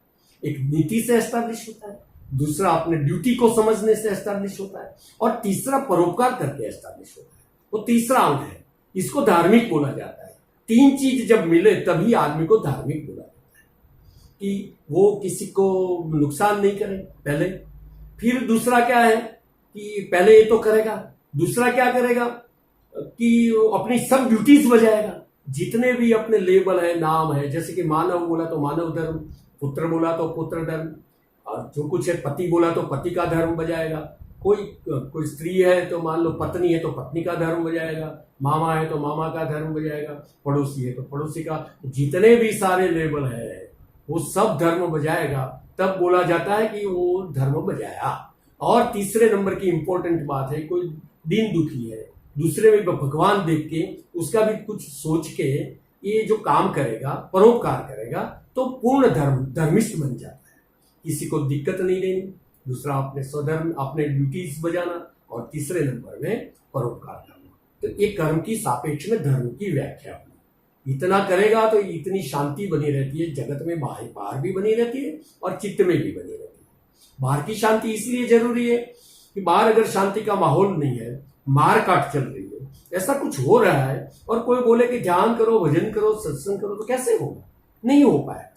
एक नीति से एस्टैब्लिश होता है, दूसरा अपने ड्यूटी को समझने से एस्टैब्लिश होता है, और तीसरा परोपकार करके एस्टैब्लिश होता है। वो तीसरा अंग है, इसको धार्मिक बोला जाता है। तीन चीज जब मिले तभी आदमी को धार्मिक बोला जाता है, कि वो किसी को नुकसान नहीं करे पहले। फिर दूसरा क्या है कि पहले ये तो करेगा, दूसरा क्या करेगा कि अपनी सब ड्यूटीज बजाएगा, जितने भी अपने लेबल है, नाम है, जैसे कि मानव बोला तो मानव धर्म, पुत्र बोला तो पुत्र धर्म, और जो कुछ है पति बोला तो पति का धर्म बजाएगा, कोई स्त्री है तो मान लो पत्नी है तो पत्नी का धर्म बजाएगा, मामा है तो मामा का धर्म बजाएगा, पड़ोसी है तो पड़ोसी का, जितने भी सारे लेबल है वो सब धर्म बजाएगा। तब बोला जाता है कि वो धर्म बजाया। और तीसरे नंबर की इंपॉर्टेंट बात है, कोई दीन दुखी है, दूसरे में भगवान देख के उसका भी कुछ सोच के ये जो काम करेगा, परोपकार करेगा, तो पूर्ण धर्मिष्ठ बन जाता है। किसी को दिक्कत नहीं देनी, दूसरा अपने स्वधर्म, अपने ड्यूटीज बजाना, और तीसरे नंबर में परोपकार करना। तो एक कर्म की सापेक्ष में धर्म की व्याख्या हुई। इतना करेगा तो इतनी शांति बनी रहती है, जगत में बाहर भी बनी रहती है और चित्त में भी बनी रहती है। बाहर की शांति इसलिए जरूरी है कि बाहर अगर शांति का माहौल नहीं है, मार काट चल रही है, ऐसा कुछ हो रहा है, और कोई बोले कि ध्यान करो, भजन करो, सत्संग करो, तो कैसे होगा? नहीं हो पाया।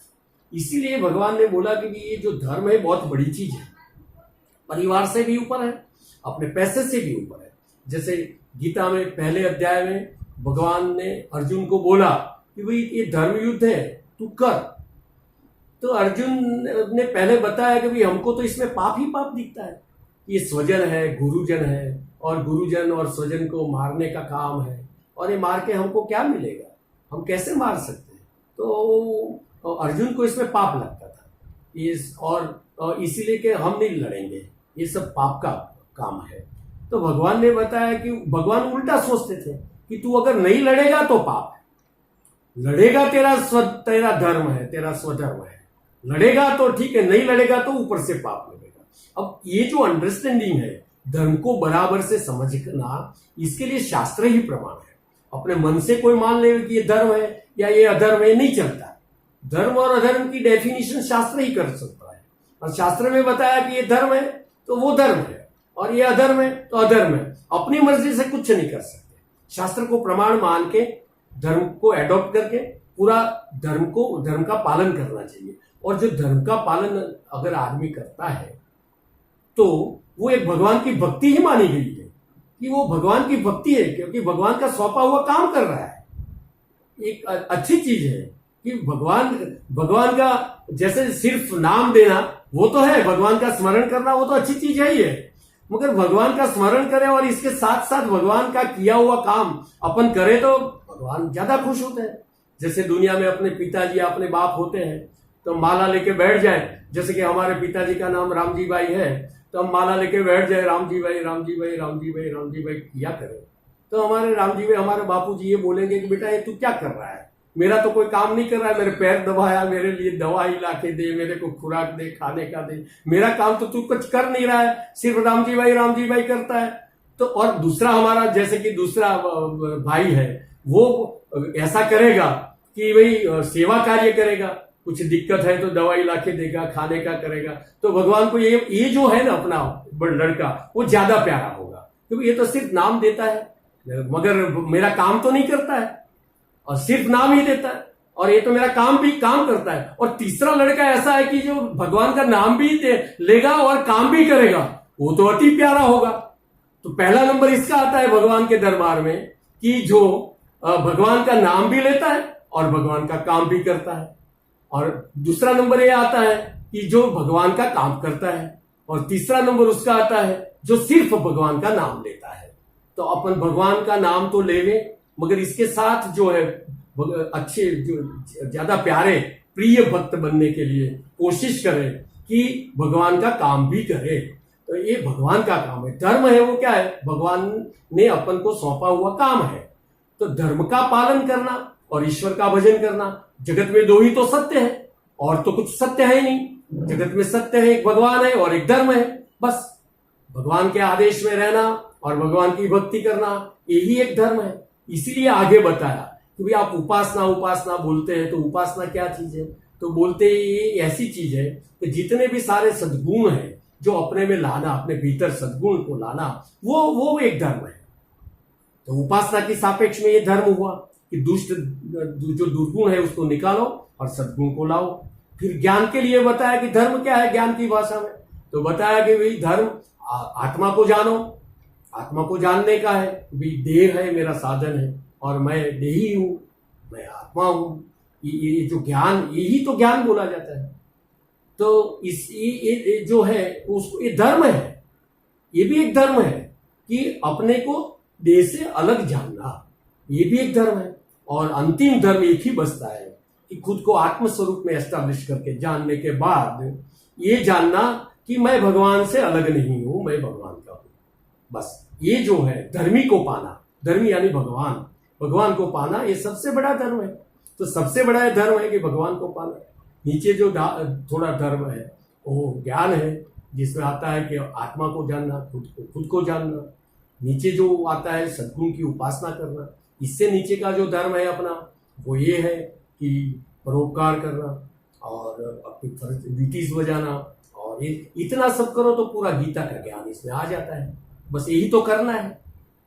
इसीलिए भगवान ने बोला कि ये जो धर्म है बहुत बड़ी चीज है, परिवार से भी ऊपर है, अपने पैसे से भी ऊपर है। जैसे गीता में पहले अध्याय में भगवान ने अर्जुन को बोला कि भाई ये धर्म युद्ध है, तू कर। तो अर्जुन ने पहले बताया कि भाई हमको तो इसमें पाप ही पाप दिखता है, ये स्वजन है, गुरुजन है, और गुरुजन और स्वजन को मारने का काम है, और ये मार के हमको क्या मिलेगा, हम कैसे मार सकते हैं। तो अर्जुन को इसमें पाप लगता था, और इसीलिए कि हम नहीं लड़ेंगे, ये सब पाप का काम है। तो भगवान ने बताया कि भगवान उल्टा सोचते थे कि तू अगर नहीं लड़ेगा तो पाप है, लड़ेगा तेरा धर्म है, तेरा स्वधर्म है, लड़ेगा तो ठीक है, नहीं लड़ेगा तो ऊपर से पाप लगेगा। अब ये जो अंडरस्टैंडिंग है धर्म को बराबर से समझना, इसके लिए शास्त्र ही प्रमाण है। अपने मन से कोई मान ले कि ये धर्म है या ये अधर्म है, नहीं चलता। धर्म और अधर्म की डेफिनेशन शास्त्र ही कर सकता है, और शास्त्र में बताया कि ये धर्म है तो वो धर्म है, और ये अधर्म है तो अधर्म है। अपनी मर्जी से कुछ नहीं कर सकते, शास्त्र को प्रमाण मान के धर्म को एडॉप्ट करके पूरा धर्म का पालन करना चाहिए। और जो धर्म का पालन अगर आदमी करता है तो वो एक भगवान की भक्ति ही मानी गई है, कि वो भगवान की भक्ति है, क्योंकि भगवान का सौंपा हुआ काम कर रहा है। एक अच्छी चीज है कि भगवान का जैसे सिर्फ नाम देना वो तो है, भगवान का स्मरण करना वो तो अच्छी चीज है ही है, मगर भगवान का स्मरण करें और इसके साथ साथ भगवान का किया हुआ काम अपन करें तो भगवान ज्यादा खुश होते हैं। जैसे दुनिया में अपने पिताजी अपने बाप होते हैं तो माला लेके बैठ जाए, जैसे कि हमारे पिताजी का नाम रामजी भाई है तो हम माला लेके बैठ जाए, रामजी भाई रामजी भाई रामजी भाई रामजी भाई किया करें, तो हमारे रामजी भाई हमारे बापूजी ये बोलेंगे कि बेटा ये तू क्या कर रहा है, मेरा तो कोई काम नहीं कर रहा है, मेरे पैर दबाया, मेरे लिए दवाई लाके दे, मेरे को खुराक दे, खाने का दे, मेरा काम तो तू कुछ कर नहीं रहा है, सिर्फ रामजी भाई करता है। तो और दूसरा हमारा जैसे कि दूसरा भाई है वो ऐसा करेगा कि भाई सेवा कार्य करेगा, कुछ दिक्कत है तो दवाई लाके देगा, खाने का करेगा, तो भगवान को ये जो है ना अपना लड़का वो ज्यादा प्यारा होगा, क्योंकि ये तो सिर्फ नाम देता है मगर मेरा काम तो नहीं करता है, और सिर्फ नाम ही देता है, और ये तो मेरा काम करता है। और तीसरा लड़का ऐसा है कि जो भगवान का नाम भी लेगा और काम भी करेगा, वो तो अति प्यारा होगा। तो पहला नंबर इसका आता है भगवान के दरबार में कि जो भगवान का नाम भी लेता है और भगवान का काम भी करता है। और दूसरा नंबर ये आता है कि जो भगवान का काम करता है, और तीसरा नंबर उसका आता है जो सिर्फ भगवान का नाम लेता है। तो अपन भगवान का नाम तो लेवे मगर इसके साथ जो है अच्छे जो ज्यादा प्यारे प्रिय भक्त बनने के लिए कोशिश करें कि भगवान का काम भी करे। तो ये भगवान का काम है, धर्म है वो क्या है, भगवान ने अपन को सौंपा हुआ काम है। तो धर्म का पालन करना और ईश्वर का भजन करना। जगत में दो ही तो सत्य है, और तो कुछ सत्य है नहीं। जगत में सत्य है, एक भगवान है और एक धर्म है, बस भगवान के आदेश में रहना और भगवान की भक्ति करना, यही एक धर्म है। इसीलिए आगे बताया कि भाई आप उपासना बोलते हैं, तो उपासना क्या चीज है, तो बोलते ये ऐसी चीज है कि जितने भी सारे सद्गुण हैं जो अपने में लाना, अपने भीतर सद्गुण को लाना, वो एक धर्म है। तो उपासना की सापेक्ष में ये धर्म हुआ कि दुष्ट जो दुर्गुण है उसको निकालो और सद्गुण को लाओ। फिर ज्ञान के लिए बताया कि धर्म क्या है ज्ञान की भाषा में, तो बताया कि भाई धर्म आत्मा को जानो, आत्मा को जानने का है, भाई देह है मेरा साधन है और मैं देही हूं, मैं आत्मा हूं। ये जो ज्ञान, यही तो ज्ञान बोला जाता है। तो ये जो है उसको ये धर्म है, ये भी एक धर्म है कि अपने को देह से अलग जानना, ये भी एक धर्म है। और अंतिम धर्म एक ही बचता है कि खुद को आत्मस्वरूप में एस्टैब्लिश करके जानने के बाद ये जानना कि मैं भगवान से अलग नहीं हूं, मैं भगवान का हूं। बस ये जो है धर्मी को पाना, धर्मी यानी भगवान को पाना, ये सबसे बड़ा धर्म है। तो सबसे बड़ा धर्म है कि भगवान को पाना। नीचे जो थोड़ा धर्म है वो ज्ञान है, जिसमें आता है कि आत्मा को जानना, खुद को जानना। नीचे जो आता है सद्गुण की उपासना करना। इससे नीचे का जो धर्म है अपना वो ये है कि परोपकार करना और अपनी ड्यूटीज बजाना, और ये इतना सब करो तो पूरा गीता का ज्ञान इसमें आ जाता है। बस यही तो करना है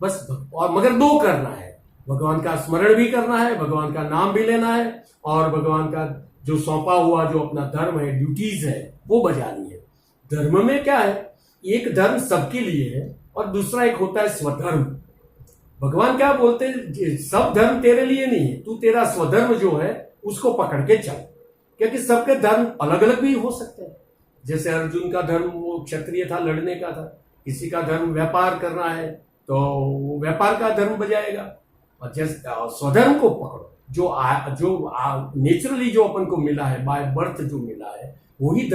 बस। और मगर दो करना है, भगवान का स्मरण भी करना है, भगवान का नाम भी लेना है, और भगवान का जो सौंपा हुआ जो अपना धर्म है, ड्यूटीज है, वो बजानी है। धर्म में क्या है, एक धर्म सबके लिए है और दूसरा एक होता है स्वधर्म। भगवान क्या बोलते हैं, सब धर्म तेरे लिए नहीं है, तू तेरा स्वधर्म जो है उसको पकड़ के चल, क्योंकि सबके धर्म अलग अलग भी हो सकते हैं। जैसे अर्जुन का धर्म वो क्षत्रिय था, लड़ने का था, किसी का धर्म व्यापार करना है तो वो व्यापार का धर्म बजाएगा। और जैसे स्वधर्म को पकड़ो, जो नेचुरली जो अपन को मिला है, बाय बर्थ जो मिला है, वही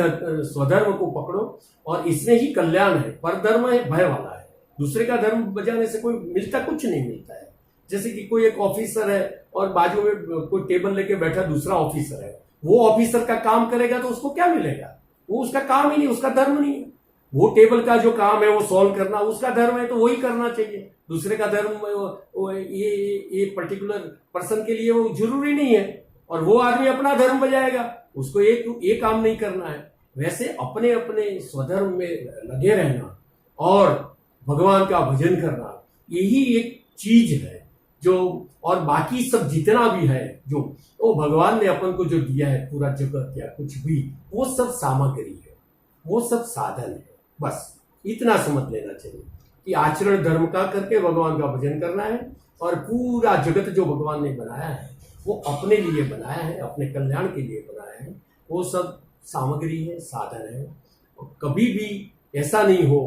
स्वधर्म को पकड़ो और इसमें ही कल्याण है। पर धर्म है भय वाला है, दूसरे का धर्म बजाने से कोई कुछ नहीं मिलता है। जैसे कि कोई एक ऑफिसर है और बाजू में कोई टेबल लेके बैठा दूसरा ऑफिसर है, वो ऑफिसर का काम करेगा तो उसको क्या मिलेगा, वो उसका काम ही नहीं, उसका धर्म नहीं है। वो टेबल का जो काम है वो सॉल्व करना उसका धर्म है, तो वही करना चाहिए। दूसरे का धर्म ये पर्टिकुलर पर्सन के लिए वो जरूरी नहीं है, और वो आदमी अपना धर्म बजाएगा, उसको एक काम नहीं करना है। वैसे अपने अपने स्वधर्म में लगे रहना और भगवान का भजन करना, यही एक चीज है जो। और बाकी सब जितना भी है जो वो भगवान ने अपन को जो दिया है, पूरा जगत या कुछ भी, वो सब सामग्री है, वो सब साधन है। बस इतना समझ लेना चाहिए कि आचरण धर्म का करके भगवान का भजन करना है, और पूरा जगत जो भगवान ने बनाया है वो अपने लिए बनाया है, अपने कल्याण के लिए बनाया है। वो सब सामग्री है, साधन है। और कभी भी ऐसा नहीं हो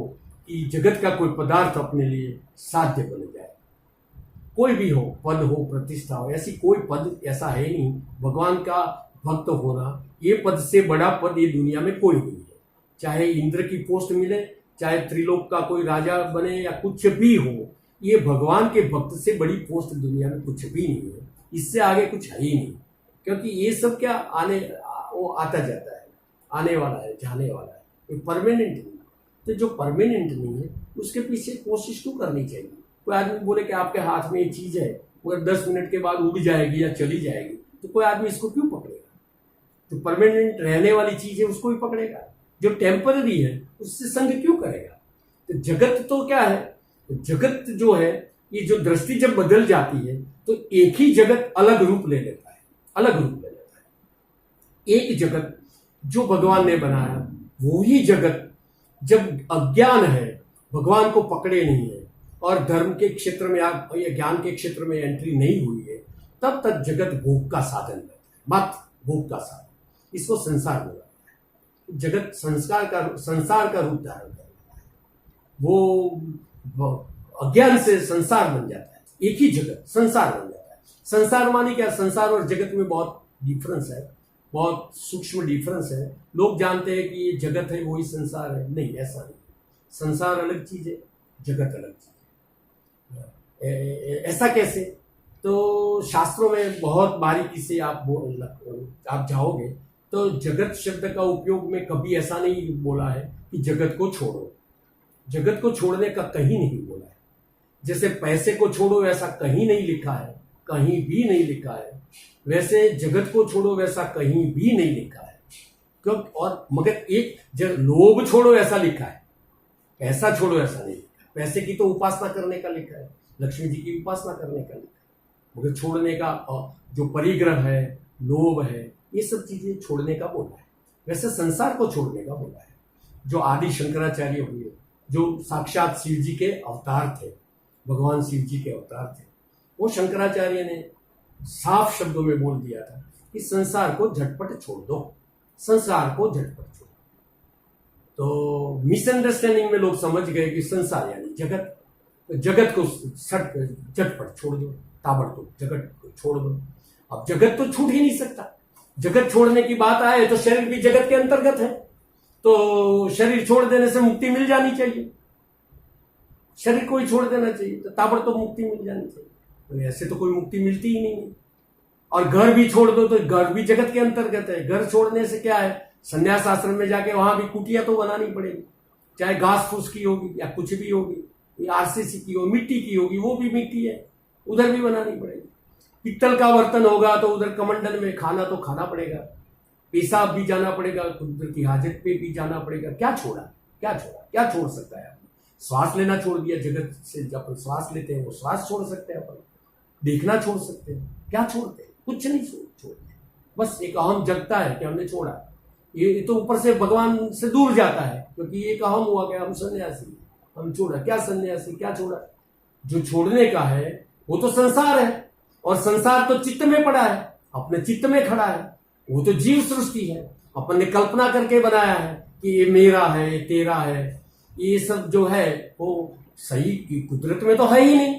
कि जगत का कोई पदार्थ अपने लिए साध्य बन जाए। कोई भी हो, पद हो, प्रतिष्ठा हो, ऐसी कोई पद ऐसा है नहीं। भगवान का भक्त होना, ये पद से बड़ा पद ये दुनिया में कोई नहीं है। चाहे इंद्र की पोस्ट मिले, चाहे त्रिलोक का कोई राजा बने, या कुछ भी हो, ये भगवान के भक्त से बड़ी पोस्ट दुनिया में कुछ भी नहीं है। इससे आगे कुछ है ही नहीं, क्योंकि ये सब क्या वो आता जाता है, आने वाला है, जाने वाला है, ये परमानेंट नहीं। तो जो परमानेंट नहीं है उसके पीछे कोशिश क्यों करनी चाहिए। कोई आदमी बोले कि आपके हाथ में ये चीज है, मगर 10 मिनट के बाद उड़ जाएगी या चली जाएगी, तो कोई आदमी इसको क्यों पकड़ेगा। जो परमानेंट रहने वाली चीज है उसको ही पकड़ेगा, जो टेम्पररी है उससे संग क्यों करेगा। तो जगत तो क्या है, जगत जो है, ये जो दृष्टि जब बदल जाती है तो एक ही जगत अलग रूप ले लेता है, अलग रूप ले लेता है। एक जगत जो भगवान ने बनाया, वो ही जगत जब अज्ञान है, भगवान को पकड़े नहीं है, और धर्म के क्षेत्र में या ज्ञान के क्षेत्र में एंट्री नहीं हुई है, तब तक जगत भोग का साधन है, मात्र भोग का साधन। इसको संसार बोला है। जगत संसार का रूप धारण कर लेता है, वो अज्ञान से संसार बन जाता है। एक ही जगत संसार बन जाता है। संसार मानी क्या, संसार और जगत में बहुत डिफरेंस है, बहुत सूक्ष्म डिफरेंस है। लोग जानते हैं कि ये जगत है वही संसार है, नहीं, ऐसा नहीं। संसार अलग चीज है, जगत अलग चीज है। ऐसा कैसे, तो शास्त्रों में बहुत बारीकी से आप जाओगे तो जगत शब्द का उपयोग में कभी ऐसा नहीं बोला है कि जगत को छोड़ो। जगत को छोड़ने का कहीं नहीं बोला है। जैसे पैसे को छोड़ो ऐसा कहीं नहीं लिखा है, कहीं भी नहीं लिखा है, वैसे जगत को छोड़ो वैसा कहीं भी नहीं लिखा है। क्यों, और मगर एक लोभ छोड़ो ऐसा लिखा है, पैसा छोड़ो ऐसा नहीं लिखा है। पैसे की तो उपासना करने का लिखा है, लक्ष्मी जी की उपासना करने का लिखा है, मगर छोड़ने का जो परिग्रह है, लोभ है, ये सब चीजें छोड़ने का बोला है। वैसे संसार को छोड़ने का बोला है। जो आदि शंकराचार्य हुए, जो साक्षात शिव जी के अवतार थे, भगवान शिव जी के अवतार थे, वो शंकराचार्य ने साफ शब्दों में बोल दिया था कि संसार को झटपट छोड़ दो, संसार को झटपट छोड़ दो। तो मिसअंडरस्टैंडिंग में लोग समझ गए कि संसार यानी जगत, तो जगत को झटपट छोड़ दो, ताबड़तोड़ जगत को छोड़ दो। अब जगत तो छूट ही नहीं सकता। जगत छोड़ने की बात आए तो शरीर भी जगत के अंतर्गत है, तो शरीर छोड़ देने से मुक्ति मिल जानी चाहिए, शरीर को ही छोड़ देना चाहिए, तो ताबड़तोड़ मुक्ति मिल जानी चाहिए। तो ऐसे तो कोई मुक्ति मिलती ही नहीं है। और घर भी छोड़ दो तो घर भी जगत के अंतर्गत है। घर छोड़ने से क्या है, संन्यास आश्रम में जाके वहां भी कुटिया तो बनानी पड़ेगी, चाहे घास फूस की होगी या कुछ भी होगी, आरसीसी की हो, मिट्टी की होगी, वो भी मिट्टी है, उधर भी बनानी पड़ेगी। पित्तल का बर्तन होगा तो उधर कमंडल में खाना तो खाना पड़ेगा, पेशाब भी जाना पड़ेगा, कुदरत की हाजत पे भी जाना पड़ेगा। क्या छोड़ा, क्या छोड़ा, क्या छोड़ सकता है आदमी। श्वास लेना छोड़ दिया, जगत से जब अपन श्वास लेते हैं वो श्वास छोड़ सकते हैं, अपन देखना छोड़ सकते हैं, क्या छोड़ते हैं, कुछ नहीं छोड़ते। बस एक अहम जगता है कि हमने छोड़ा। ये तो ऊपर से भगवान से दूर जाता है, क्योंकि एक अहम हुआ कि हम सन्यासी, हम छोड़ा। क्या सन्यासी, क्या छोड़ा। जो छोड़ने का है वो तो संसार है, और संसार तो चित्त में पड़ा है, अपने चित्त में खड़ा है। वो तो जीव सृष्टि है, अपन ने कल्पना करके बनाया है कि ये मेरा है, ये तेरा है। ये सब जो है वो सही कुदरत में तो है ही नहीं।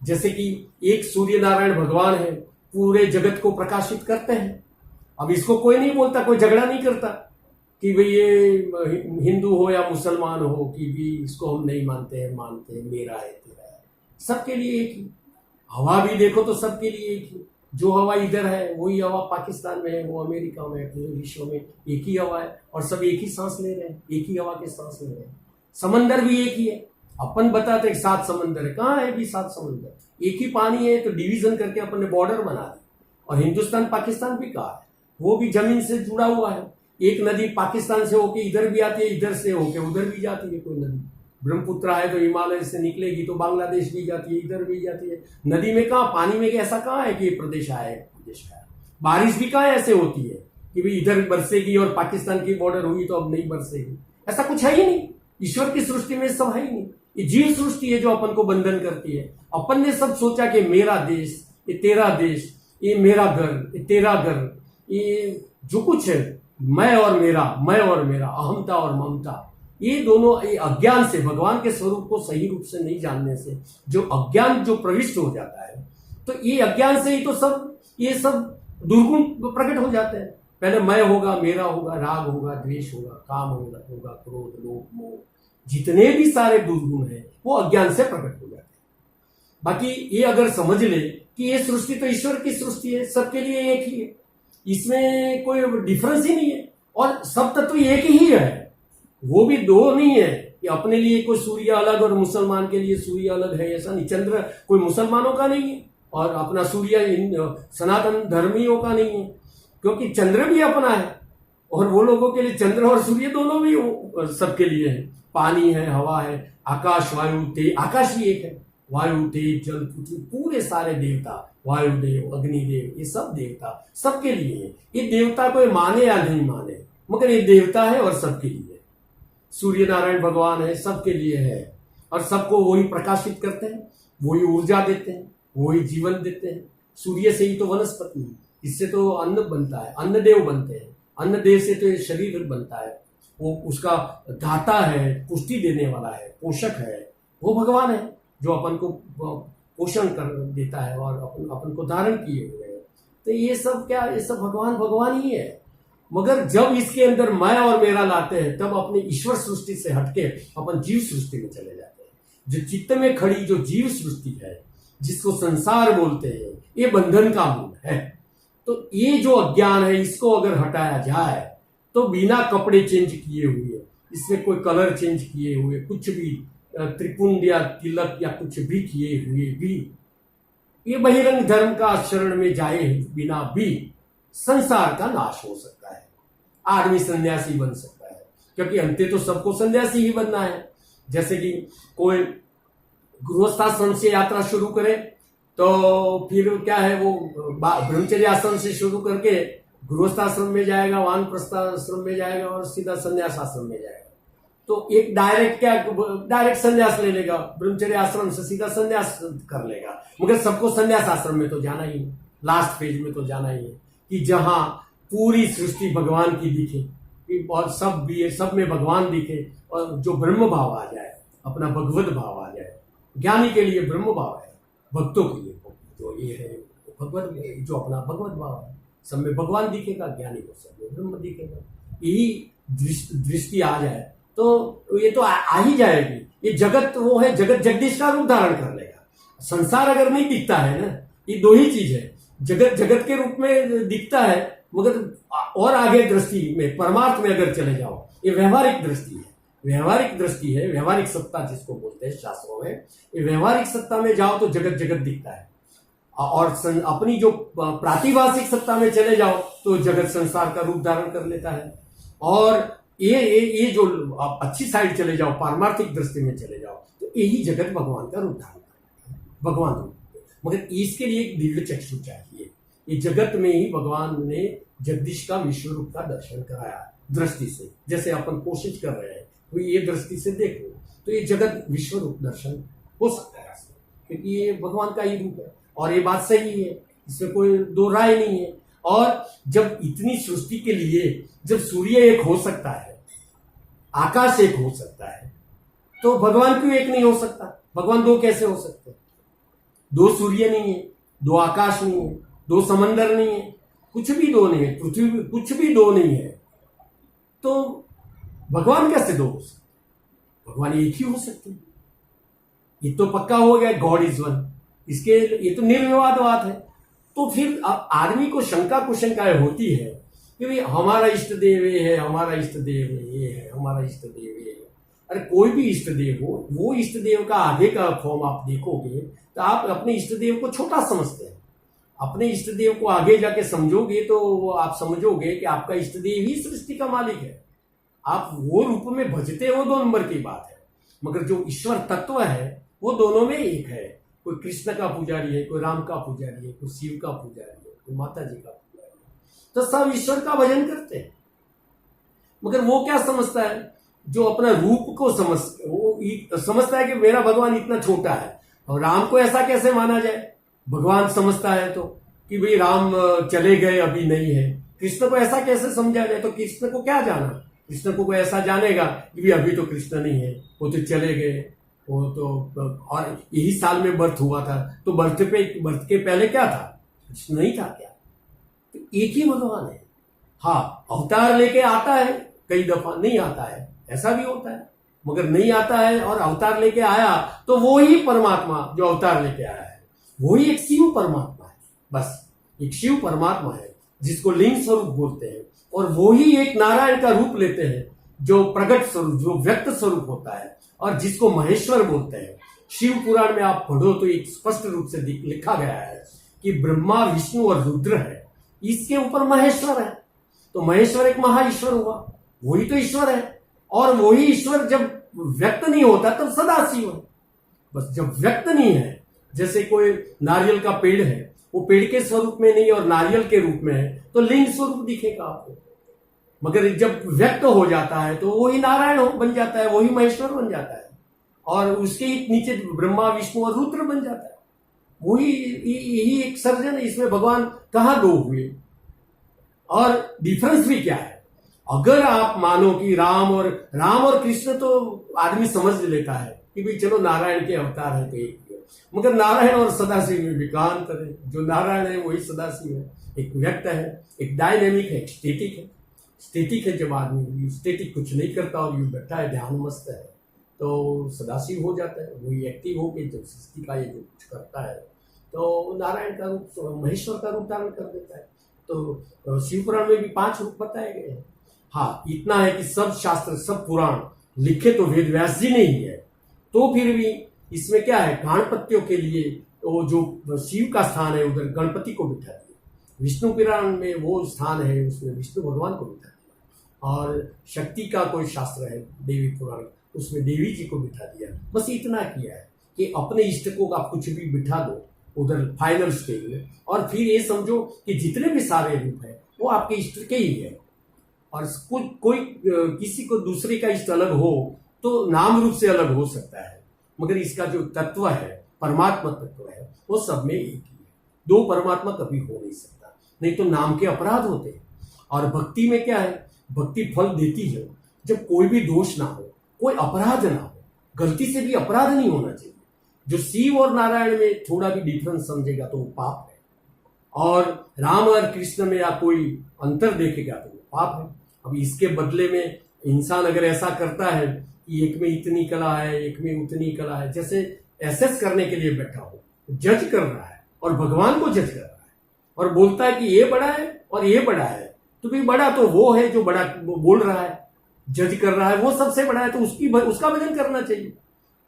जैसे कि एक सूर्य नारायण भगवान है, पूरे जगत को प्रकाशित करते हैं। अब इसको कोई नहीं बोलता, कोई झगड़ा नहीं करता कि भाई ये हिंदू हो या मुसलमान हो कि भी इसको हम नहीं मानते हैं, मानते हैं, मेरा है, तेरा है। सबके लिए एक ही। हवा भी देखो तो सबके लिए एक ही। जो हवा इधर है वही हवा पाकिस्तान में है, वो अमेरिका में है, पूरे विश्व में एक ही हवा है, और सब एक ही सांस ले रहे हैं, एक ही हवा के सांस ले रहे हैं। समंदर भी एक ही है। अपन बताते 7 समंदर है, कहाँ है भी 7 समंदर, एक ही पानी है। तो डिवीजन करके अपन ने बॉर्डर बना दी। और हिंदुस्तान पाकिस्तान भी कहा है, वो भी जमीन से जुड़ा हुआ है। एक नदी पाकिस्तान से होके इधर भी आती है, इधर से होके उधर भी जाती है कोई नदी, ब्रह्मपुत्र है तो हिमालय से निकलेगी तो बांग्लादेश भी जाती है, इधर भी जाती है। नदी में कहाँ, पानी में ऐसा कहाँ है कि ये प्रदेश आया है, प्रदेश आया। बारिश भी कहाँ ऐसे होती है कि भाई इधर बरसेगी और पाकिस्तान की बॉर्डर हुई तो अब नहीं बरसेगी, ऐसा कुछ है ही नहीं। ईश्वर की सृष्टि में सब है ही नहीं। ये जीव सृष्टि है जो अपन को बंधन करती है। अपन ने सब सोचा कि मेरा देश, ये तेरा देश, ये मेरा घर, ये तेरा घर, ये जो कुछ है मैं और मेरा, मैं और मेरा, अहमता और ममता, ये दोनों ये अज्ञान से, भगवान के स्वरूप को सही रूप से नहीं जानने से जो अज्ञान जो प्रविष्ट हो जाता है, तो ये अज्ञान से ही तो सब ये सब दुर्गुण प्रकट हो जाते हैं। पहले मैं होगा, मेरा होगा, राग होगा, द्वेष होगा, काम होगा, क्रोध, लोभ, मोह, जितने भी सारे दुर्गुण हैं वो अज्ञान से प्रकट हो जाते हैं। बाकी ये अगर समझ ले कि ये सृष्टि तो ईश्वर की सृष्टि है, सबके लिए एक ही है, इसमें कोई डिफरेंस ही नहीं है, और सब तत्व एक ही है, वो भी दो नहीं है कि अपने लिए कोई सूर्य अलग और मुसलमान के लिए सूर्य अलग है, ऐसा नहीं। चंद्र कोई मुसलमानों का नहीं है और अपना सूर्य सनातन धर्मियों का नहीं है, क्योंकि चंद्र भी अपना है और वो लोगों के लिए चंद्र और सूर्य दोनों भी सबके लिए है। पानी है, हवा है, आकाश, वायु, तेज, आकाश ही एक है, वायु, तेज, जल, पृथ्वी, पूरे सारे देवता, वायुदेव, अग्निदेव, ये सब देवता सबके लिए है। ये देवता कोई माने या नहीं माने, मगर ये देवता है और सबके लिए। सूर्य नारायण भगवान है, सबके लिए है और सबको वही प्रकाशित करते हैं, वही ऊर्जा देते हैं, वही जीवन देते हैं। सूर्य से ही तो वनस्पति है, इससे तो अन्न बनता है, अन्नदेव बनते हैं, अन्नदेव से तो शरीर बनता है, वो उसका दाता है, पुष्टि देने वाला है, पोषक है, वो भगवान है जो अपन को पोषण कर देता है और अपन को धारण किए हुए है। तो ये सब क्या, ये सब भगवान भगवान ही है। मगर जब इसके अंदर मैं और मेरा लाते हैं तब अपने ईश्वर सृष्टि से हटके अपन जीव सृष्टि में चले जाते हैं। जो चित्त में खड़ी जो जीव सृष्टि है, जिसको संसार बोलते हैं, ये बंधन का मूल है। तो ये जो अज्ञान है, इसको अगर हटाया जाए तो बिना कपड़े चेंज किए हुए, इसमें कोई कलर चेंज किए हुए, कुछ भी त्रिपुंड या तिलक या कुछ भी किए हुए भी, ये बहिरंग धर्म का शरण में जाए बिना भी संसार का नाश हो सकता है। आदमी सन्यासी बन सकता है, क्योंकि अंते तो सबको सन्यासी ही बनना है। जैसे कि कोई गृहस्थाश्रम से यात्रा शुरू करे तो फिर क्या है, वो ब्रह्मचर्य आश्रम से शुरू करके गृहस्थाश्रम में जाएगा, वानप्रस्थाश्रम में जाएगा और सीधा संन्यास आश्रम में जाएगा। तो एक डायरेक्ट संन्यास ले लेगा, ब्रह्मचर्य आश्रम से सीधा संन्यास कर लेगा। मगर सबको संन्यास आश्रम में तो जाना ही है, लास्ट फेज में तो जाना ही है कि जहां पूरी सृष्टि भगवान की दिखे और सब में भगवान दिखे और जो ब्रह्म भाव आ जाए, अपना भगवत भाव आ जाए। ज्ञानी के लिए ब्रह्म भाव है, भक्तों के लिए जो ये है भगवत, जो अपना भगवत भाव है, सब में भगवान दिखेगा, ज्ञानी को सब में ब्रह्म दिखेगा। यही दृष्टि आ जाए तो ये तो आ ही जाएगी। ये जगत वो है, जगत जगदीश का रूप धारण कर लेगा। संसार अगर नहीं दिखता है ना, ये दो ही चीज है, जगत जगत के रूप में दिखता है, मगर और आगे दृष्टि में परमार्थ में अगर चले जाओ, ये व्यवहारिक दृष्टि है, व्यवहारिक दृष्टि है, व्यवहारिक सत्ता जिसको बोलते हैं शास्त्रों में। ये व्यवहारिक सत्ता में जाओ तो जगत जगत दिखता है, और अपनी जो प्रातिभाषिक सत्ता में चले जाओ तो जगत संसार का रूप धारण कर लेता है। और ये जो आप अच्छी साइड चले जाओ, पारमार्थिक दृष्टि में चले जाओ, तो यही जगत भगवान का रूप धारण करता है, भगवान रूप। मगर इसके लिए एक दिव्य चक्षु चाहिए। ये जगत में ही भगवान ने जगदीश का विश्व रूप का दर्शन कराया दृष्टि से। जैसे अपन कोशिश कर रहे हैं तो ये दृष्टि से देखो तो ये जगत विश्व रूप दर्शन हो सकता है, क्योंकि ये भगवान का ही रूप है और ये बात सही है, इसमें कोई दो राय नहीं है। और जब इतनी सृष्टि के लिए जब सूर्य एक हो सकता है, आकाश एक हो सकता है, तो भगवान क्यों एक नहीं हो सकता? भगवान दो कैसे हो सकते? दो सूर्य नहीं है, दो आकाश नहीं है, दो समंदर नहीं है, कुछ भी दो नहीं है, पृथ्वी कुछ भी दो नहीं है, तो भगवान कैसे दो हो सकते? भगवान एक ही हो सकते हैं। ये तो पक्का हो गया, गॉड इज वन, इसके ये तो निर्विवाद बात है। तो फिर आदमी को शंका कुशंकाएं होती है कि भाई हमारा इष्ट देव ये है, हमारा इष्ट देव ये है, हमारा इष्ट देव ये है। अरे कोई भी इष्ट देव हो, वो इष्ट देव का आगे का फॉर्म आप देखोगे तो आप अपने इष्ट देव को छोटा समझते हैं। अपने इष्ट देव को आगे जाके समझोगे तो आप समझोगे कि आपका इष्ट देव ही सृष्टि का मालिक है। आप वो रूप में भजते हो, दो नंबर की बात है। मगर जो ईश्वर तत्व है वो दोनों में एक है। कोई कृष्ण का पुजारी है, कोई राम का पुजारी है, कोई शिव का पुजारी है, कोई माता जी का पुजारी है, तो सब ईश्वर का भजन करते हैं। मगर वो क्या समझता है, जो अपना रूप को समझता है कि मेरा भगवान इतना छोटा है, और राम को ऐसा कैसे माना जाए। भगवान समझता है तो कि भाई राम चले गए, अभी नहीं है। कृष्ण को ऐसा कैसे समझा जाए, तो कृष्ण को क्या जाना, कृष्ण को कोई ऐसा जानेगा कि भाई अभी तो कृष्ण नहीं है, वो तो चले गए, वो तो और यही साल में बर्थ हुआ था, तो बर्थ के पहले क्या था, कृष्ण नहीं था क्या। तो एक ही भगवान है। हाँ, अवतार लेके आता है, कई दफा नहीं आता है, ऐसा भी होता है, मगर नहीं आता है और अवतार लेके आया तो वो ही परमात्मा जो अवतार लेके आया है वही एक शिव परमात्मा है। बस एक शिव परमात्मा है जिसको लिंग स्वरूप बोलते हैं, और वो ही एक नारायण का रूप लेते हैं जो प्रकट स्वरूप, जो व्यक्त स्वरूप होता है, और जिसको महेश्वर बोलते हैं। शिव पुराण में आप पढ़ो तो एक स्पष्ट रूप से लिखा गया है कि ब्रह्मा, विष्णु और रुद्र है, इसके ऊपर महेश्वर है। तो महेश्वर एक महाईश्वर हुआ, वही तो ईश्वर है। और वही ईश्वर जब व्यक्त नहीं होता तब सदाशिव है। बस जब व्यक्त नहीं है, जैसे कोई नारियल का पेड़ है, वो पेड़ के स्वरूप में नहीं और नारियल के रूप में है, तो लिंग स्वरूप दिखेगा आपको। मगर जब व्यक्त हो जाता है तो वही नारायण बन जाता है, वही महेश्वर बन जाता है, और उसके नीचे ब्रह्मा, विष्णु और रुद्र बन जाता है। वही यही एक सर्जन है। इसमें भगवान कहाँ दो हुए, और डिफरेंस भी क्या है। अगर आप मानो कि राम और कृष्ण तो आदमी समझ लेता है कि भाई चलो नारायण के अवतार है तो एक, मगर नारायण और सदाशिव में भी कहां अंतर है। जो नारायण है वही सदाशिव है, एक व्यक्त है, एक डायनेमिक है, एक स्टेटिक है। स्टेटिक है जब आदमी स्टेटिक कुछ नहीं करता और यूं बैठा है, ध्यान मस्त है, तो सदाशिव हो जाता है। वही एक्टिव होकर जब सृष्टि का ये जो कुछ करता है तो नारायण का रूप, महेश्वर का रूप धारण कर देता है। तो शिव पुराण में भी 5 रूप बताए गए हैं। हाँ, इतना है कि सब शास्त्र, सब पुराण लिखे तो वेद व्यास जी ने ही है, तो फिर भी इसमें क्या है, गाणपत्यों के लिए वो जो शिव का स्थान है उधर गणपति को बिठा दिया। विष्णु पुराण में वो स्थान है, उसमें विष्णु भगवान को बिठा दिया। और शक्ति का कोई शास्त्र है देवी पुराण, उसमें देवी जी को बिठा दिया। बस इतना किया है कि अपने इष्ट को आप कुछ भी बिठा दो उधर फाइनल स्टेज में, और फिर ये समझो कि जितने भी सारे रूप है वो आपके इष्ट के ही है। और कोई किसी को दूसरे का इष्ट अलग हो तो नाम रूप से अलग हो सकता है, मगर इसका जो तत्व है, परमात्मा तत्व है, वो सब में एक ही है। 2 परमात्मा कभी हो नहीं सकता, नहीं तो नाम के अपराध होते हैं। और भक्ति में क्या है, भक्ति फल देती है जब कोई भी दोष ना हो, कोई अपराध ना हो, गलती से भी अपराध नहीं होना चाहिए। जो शिव और नारायण में थोड़ा भी डिफरेंस समझेगा तो वो पाप है, और राम और कृष्ण में या कोई अंतर देखेगा तो वो पाप है। अब इसके बदले में इंसान अगर ऐसा करता है कि एक में इतनी कला है, एक में उतनी कला है, जैसे एसेस करने के लिए बैठा हो, जज कर रहा है और भगवान को जज कर रहा है, और बोलता है कि ये बड़ा है और ये बड़ा है, तो भी बड़ा तो वो है जो बड़ा बोल रहा है, जज कर रहा है, वो सबसे बड़ा है, तो उसका भजन करना चाहिए।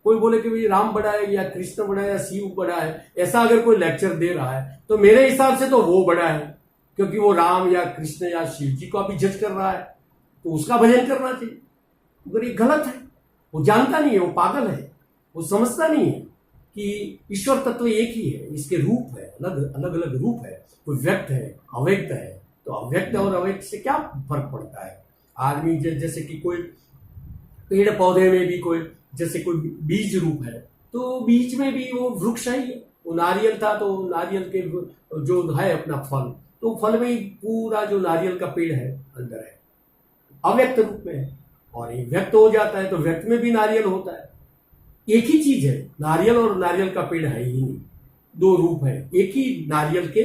कोई बोले कि भाई राम बड़ा है या कृष्ण बड़ा है या शिव बड़ा है, ऐसा अगर कोई लेक्चर दे रहा है तो मेरे हिसाब से तो वो बड़ा है, क्योंकि वो राम या कृष्ण या शिव जी को भी जज कर रहा है, तो उसका भजन करना चाहिए। मगर ये गलत है, वो जानता नहीं है, वो पागल है, वो समझता नहीं है कि ईश्वर तत्व एक ही है, इसके रूप है, अलग अलग रूप है, कोई व्यक्त है, अव्यक्त है। तो अव्यक्त और अव्यक्त से क्या फर्क पड़ता है। आदमी जैसे कि कोई पेड़ पौधे में भी कोई, जैसे कोई बीज रूप है, तो बीज में भी वो वृक्ष है ही है। वो नारियल था तो नारियल के जो है अपना फल, तो फल में ही पूरा जो नारियल का पेड़ है अंदर है, अव्यक्त रूप में है। और ये व्यक्त हो जाता है तो व्यक्त में भी नारियल होता है। एक ही चीज है, नारियल और नारियल का पेड़ है ही नहीं, 2 रूप है। एक ही नारियल के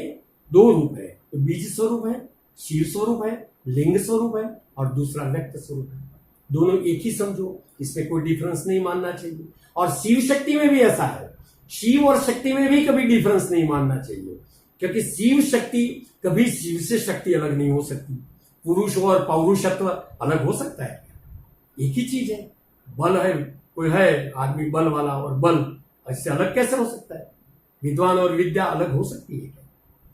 2 रूप है, तो बीज स्वरूप है, शिव स्वरूप है, लिंग स्वरूप है, और दूसरा व्यक्त स्वरूप है। दोनों एक ही समझो, इसमें कोई डिफरेंस नहीं मानना चाहिए। और शिव शक्ति में भी ऐसा है, शिव और शक्ति में भी कभी डिफरेंस नहीं मानना चाहिए, क्योंकि शिव शक्ति कभी शिव से शक्ति अलग नहीं हो सकती। पुरुष और पौरुषत्व अलग हो सकता है? एक ही चीज है। बल है, कोई है आदमी बल वाला और बल, इससे अलग कैसे हो सकता है? विद्वान और विद्या अलग हो सकती है क्या?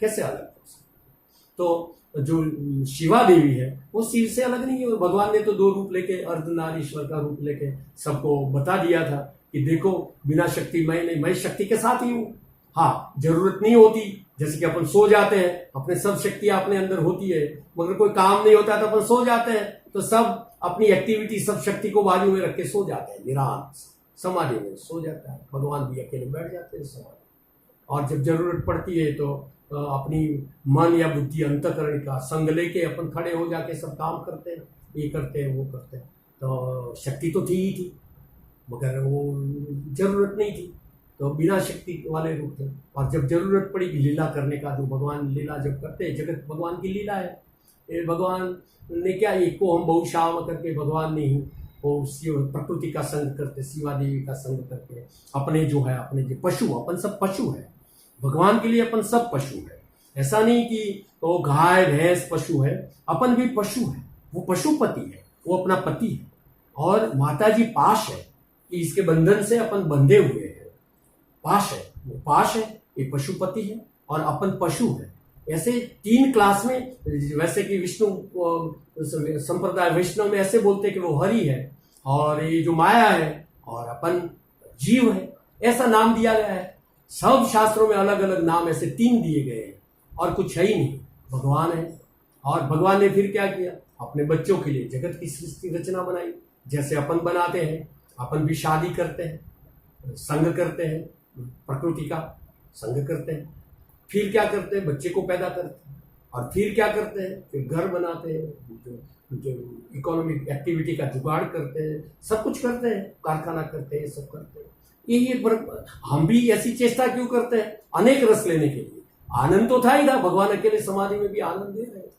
कैसे अलग हो सकती है? तो जो शिवा देवी है वो शिव से अलग नहीं है। भगवान ने तो 2 रूप लेके अर्धनारीश्वर का रूप लेके सबको बता दिया था कि देखो बिना शक्ति मैं नहीं, मैं शक्ति के साथ ही हूं। हाँ, जरूरत नहीं होती, जैसे कि अपन सो जाते हैं, अपने सब शक्तियां अपने अंदर होती है, मगर कोई काम नहीं होता तो अपन सो जाते हैं, तो सब अपनी एक्टिविटी सब शक्ति को बाजू में रख के सो जाते हैं, निरांत समाधि में सो जाता है। भगवान भी अकेले बैठ जाते हैं समाधि, और जब जरूरत पड़ती है तो अपनी मन या बुद्धि अंतकरण का संग लेके अपन खड़े हो जाके सब काम करते हैं, ये करते हैं वो करते हैं। तो शक्ति तो थी ही थी, मगर वो जरूरत नहीं थी, तो बिना शक्ति वाले रूप थे। और जब जरूरत पड़ी लीला करने का, जो भगवान लीला जब करते हैं, जगत भगवान की लीला है। ये भगवान ने क्या, एक को हम बहुशाम करके भगवान ने ही वो प्रकृति का संग करते, शिवा देवी का संग करके अपने जो है, अपने जो पशु, अपन सब पशु है, भगवान के लिए अपन सब पशु है। ऐसा नहीं कि वो गाय भैंस पशु है, अपन भी पशु है। वो पशुपति है, वो अपना पति है, और माता जी पाश है कि इसके बंधन से अपन बंधे हुए हैं। पाश है, वो पाश है, ये पशुपति है, और अपन पशु है। ऐसे 3 क्लास में, वैसे कि विष्णु संप्रदाय वैष्णव में ऐसे बोलते हैं कि वो हरि है, और ये जो माया है, और अपन जीव है, ऐसा नाम दिया गया है। सब शास्त्रों में अलग अलग नाम ऐसे 3 दिए गए हैं, और कुछ है ही नहीं, भगवान है। और भगवान ने फिर क्या किया, अपने बच्चों के लिए जगत की सृष्टि रचना बनाई। जैसे अपन बनाते हैं, अपन भी शादी करते हैं, संग करते हैं, प्रकृति का संग करते हैं, फिर क्या करते हैं, बच्चे को पैदा करते हैं, और फिर क्या करते हैं, फिर घर बनाते हैं, जो इकोनॉमिक एक्टिविटी का जुगाड़ करते हैं, सब कुछ करते हैं, कारखाना करते हैं, सब करते हैं। ये हम भी ऐसी चेष्टा क्यों करते हैं, अनेक रस लेने के लिए। आनंद तो था ही था, भगवान अकेले समाधि में भी आनंद दे रहे हैं,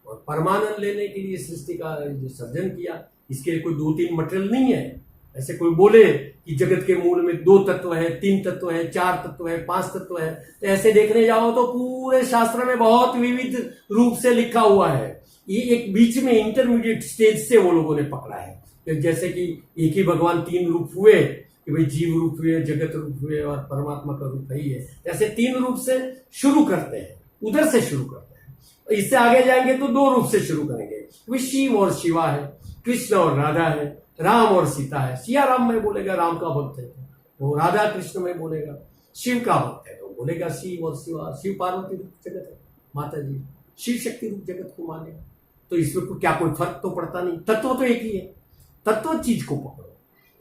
और परमानंद लेने के लिए सृष्टि का जो सर्जन किया, इसके लिए कोई 2-3 मटेरियल नहीं है। ऐसे कोई बोले कि जगत के मूल में 2 तत्व है, 3 तत्व है, 4 तत्व है, 5 तत्व है, तो ऐसे देखने जाओ तो पूरे शास्त्र में बहुत विविध रूप से लिखा हुआ है। ये एक बीच में इंटरमीडिएट स्टेज से वो लोगों ने पकड़ा है। जैसे कि एक ही भगवान 3 रूप हुए, कि भाई जीव रूप हुए, जगत रूप हुए, और परमात्मा का रूप ही है। ऐसे 3 रूप से शुरू करते हैं, उधर से शुरू करते हैं। इससे आगे जाएंगे तो 2 रूप से शुरू करेंगे। शिव और शिवा है, कृष्ण और राधा है, राम और सीता है। सिया राम में बोलेगा राम का भक्त है, वो राधा कृष्ण में बोलेगा शिव का भक्त है, तो बोलेगा शिव और शिवा। शिव पार्वती रूप जगत है, माता जी शिव शक्ति रूप जगत को मानेगा। तो इसमें क्या कोई फर्क तो पड़ता नहीं, तत्व तो एक ही है। तत्व चीज को पकड़ो।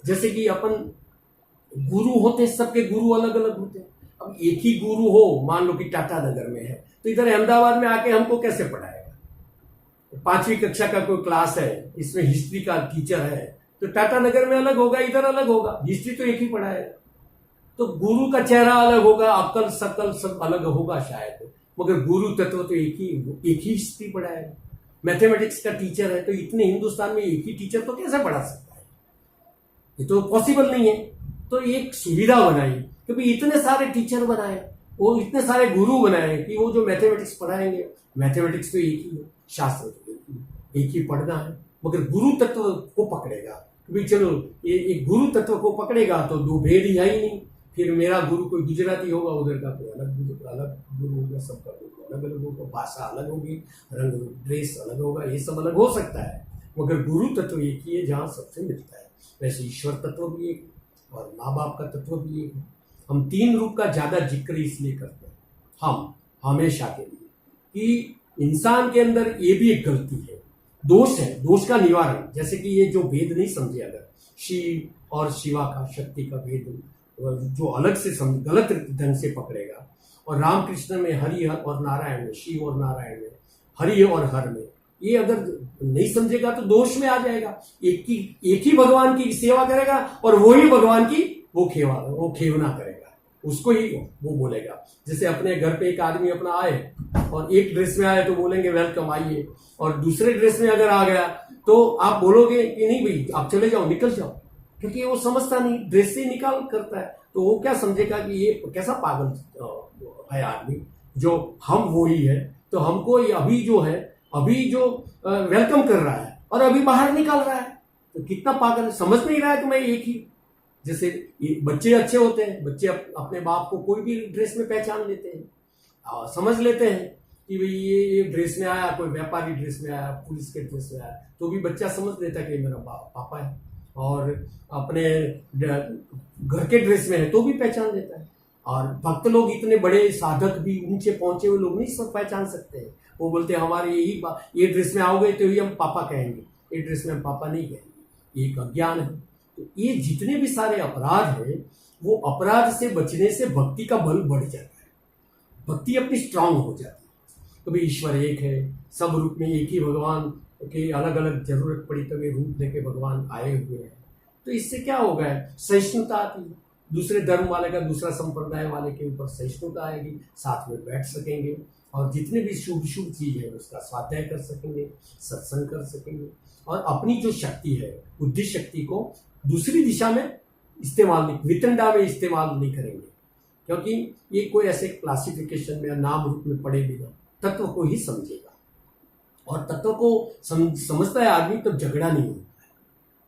जैसे कि अपन गुरु होते, सबके गुरु अलग अलग होते हैं। अब एक ही गुरु हो, मान लो कि टाटा नगर में है, तो इधर अहमदाबाद में आके हमको कैसे पढ़ाएगा? 5वीं कक्षा का कोई क्लास है, इसमें हिस्ट्री का टीचर है, तो टाटा नगर में अलग होगा, इधर अलग होगा। हिस्ट्री तो एक ही पढ़ाएगा, तो गुरु का चेहरा अलग होगा, अकल सकल सब अलग होगा शायद, मगर गुरु तत्व तो एक ही हिस्ट्री पढ़ाएगा। मैथमेटिक्स का टीचर है, तो इतने हिंदुस्तान में एक ही टीचर तो कैसे पढ़ा सकता है? ये तो पॉसिबल नहीं है। तो एक सुविधा बनाई, क्योंकि इतने सारे टीचर बनाए, वो इतने सारे गुरु बनाए कि वो जो मैथमेटिक्स पढ़ाएंगे, मैथमेटिक्स तो एक ही है, शास्त्र तो एक ही पढ़ना है, मगर गुरु तत्व को पकड़ेगा। क्योंकि चलो ये एक गुरु तत्व को पकड़ेगा तो 2 भेद ही है ही नहीं। फिर मेरा गुरु कोई गुजराती होगा, उधर का कोई अलग गुरु होगा, सबका गुरु अलग अलग होगा, भाषा अलग होगी, रंग ड्रेस अलग होगा, ये सब अलग हो सकता है, मगर गुरु तत्व एक ही है जहाँ सबसे मिलता है। वैसे ईश्वर तत्व भी एक, और माँ बाप का तत्व भी एक है। हम 3 रूप का ज्यादा जिक्र इसलिए करते हैं, हम हमेशा के लिए, कि इंसान के अंदर ये भी एक गलती है, दोष है, दोष का निवारण। जैसे कि ये जो भेद नहीं समझे, अगर शिव और शिवा का, शक्ति का भेद जो अलग से गलत ढंग से पकड़ेगा, और रामकृष्ण में हरि और नारायण में, शिव और नारायण में, हरि और हर में, ये अगर नहीं समझेगा तो दोष में आ जाएगा। एक ही भगवान की सेवा करेगा, और वही भगवान की वो खेवना करेगा, उसको ही वो बोलेगा। जैसे अपने घर पे एक आदमी अपना आए, और एक ड्रेस में आए तो बोलेंगे वेलकम आइए, और दूसरे ड्रेस में अगर आ गया तो आप बोलोगे कि नहीं भाई आप चले जाओ, निकल जाओ, क्योंकि वो समझता नहीं, ड्रेस से निकाल करता है। तो वो क्या समझेगा कि ये कैसा पागल है आदमी, जो हम वो ही है, तो हमको अभी जो वेलकम कर रहा है और अभी बाहर निकाल रहा है, तो कितना पागल है, समझ नहीं रहा है कि मैं एक ही। जैसे बच्चे अच्छे होते हैं, बच्चे अपने बाप को कोई भी ड्रेस में पहचान लेते हैं, समझ लेते हैं कि भाई ये ड्रेस में आया, कोई व्यापारी ड्रेस में आया, पुलिस के ड्रेस में आया, तो भी बच्चा समझ लेता है कि मेरा पापा है। और अपने घर के ड्रेस में है तो भी पहचान लेता है। और भक्त लोग, इतने बड़े साधक भी, ऊंचे पहुंचे हुए लोग नहीं सब पहचान सकते हैं। वो बोलते हैं हमारे ये ड्रेस में आओगे तो ही हम पापा कहेंगे, ये ड्रेस में हम पापा नहीं कहेंगे। ये एक अज्ञान है। तो ये जितने भी सारे अपराध है, वो अपराध से बचने से भक्ति का बल बढ़ जाता है, भक्ति अपनी स्ट्रांग हो जाती है। कभी ईश्वर एक है, सब रूप में एक ही भगवान के अलग अलग जरूरत पड़ी तभी रूप लेके भगवान आए हुए हैं। तो इससे क्या हो गया, सहिष्णुता आती है। दूसरे धर्म वाले का, दूसरा संप्रदाय वाले के ऊपर सहिष्णुता आएगी, साथ में बैठ सकेंगे और जितने भी शुभ शुभ चीज है उसका स्वाध्याय कर सकेंगे, सत्संग कर सकेंगे और अपनी जो शक्ति है, बुद्धि शक्ति को दूसरी दिशा में इस्तेमाल नहीं, वितंडा में इस्तेमाल नहीं करेंगे। क्योंकि ये कोई ऐसे क्लासिफिकेशन में नाम रूप में पड़े बिना तत्व को ही समझेगा। और तत्व को समझता है आदमी तो झगड़ा नहीं होता है।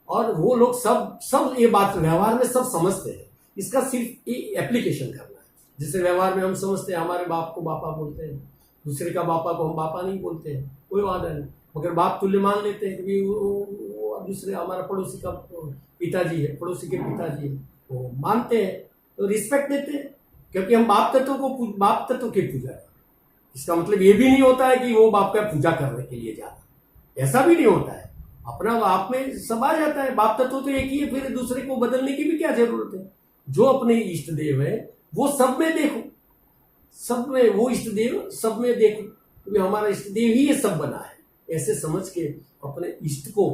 और वो लोग सब ये बात व्यवहार में सब समझते हैं। इसका सिर्फ एप्लीकेशन करना है। जैसे व्यवहार में हम समझते हैं हमारे बाप को बापा बोलते हैं, दूसरे का बापा को हम बापा नहीं बोलते हैं, कोई वादा नहीं, मगर बाप तुल्य मान लेते हैं कि वो दूसरे हमारा पड़ोसी का पिताजी है, पड़ोसी के पिताजी है, वो मानते हैं तो रिस्पेक्ट देते हैं। क्योंकि हम बाप तत्व की पूजा है। इसका मतलब ये भी नहीं होता है कि वो बाप का पूजा करने के लिए जाना, ऐसा भी नहीं होता है। अपना आप में सब आ जाता है, बाप तत्व तो एक ही है, फिर दूसरे को बदलने की भी क्या जरूरत है। जो अपने इष्ट देव है वो सब में देखो, सब में वो इष्ट देव सब में देखो, क्योंकि हमारा इष्ट देव ही ये सब बना है। ऐसे समझ के अपने इष्ट को,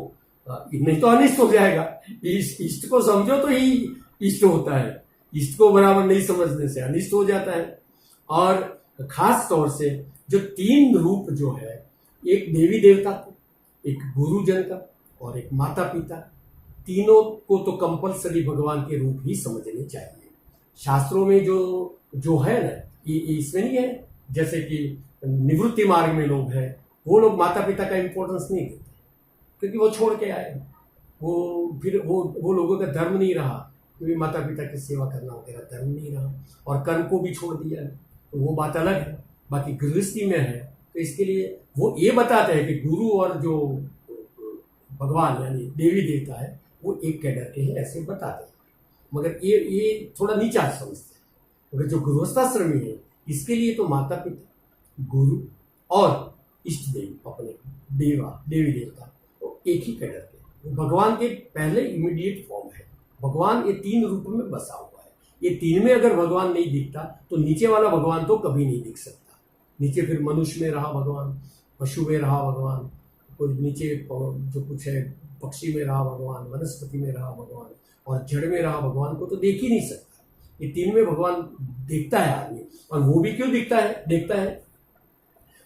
नहीं तो अनिष्ट हो जाएगा। इष्ट को समझो तो ही इष्ट होता है, इष्ट को बराबर नहीं समझने से अनिष्ट हो जाता है। और खास तौर से जो तीन रूप जो है, एक देवी देवता को, एक गुरुजन का और एक माता पिता, तीनों को तो कंपलसरी भगवान के रूप ही समझने चाहिए। शास्त्रों में जो है ना, ये इसमें नहीं है। जैसे कि निवृत्ति मार्ग में लोग हैं, वो लोग माता पिता का इंपॉर्टेंस नहीं देते, क्योंकि वो छोड़ के आए, फिर वो लोगों का धर्म नहीं रहा, क्योंकि माता पिता की सेवा करना वगैरह धर्म नहीं रहा, और कर्म को भी छोड़ दिया, तो वो बात अलग है। बाकी गृहस्थी में है तो इसके लिए वो ये बताते हैं कि गुरु और जो भगवान यानी देवी देवता है वो एक कैडर के हैं, ऐसे बताते हैं। मगर ये थोड़ा नीचा समझते हैं। मगर जो गृहस्थाश्रमी है इसके लिए तो माता पिता, गुरु और इष्ट देव, अपने देवी देवता तो एक ही कैडर के, वो भगवान के पहले इमीडिएट फॉर्म है। भगवान ये तीन रूप में बसा हुआ है। ये तीन में अगर भगवान नहीं दिखता तो नीचे वाला भगवान तो कभी नहीं दिख सकता। नीचे फिर मनुष्य में रहा भगवान, पशु में रहा भगवान, कोई नीचे जो कुछ है पक्षी में रहा भगवान, वनस्पति में रहा भगवान, और जड़ में रहा भगवान को तो देख ही नहीं सकता। ये तीन में भगवान देखता है आदमी। और वो भी क्यों देखता है,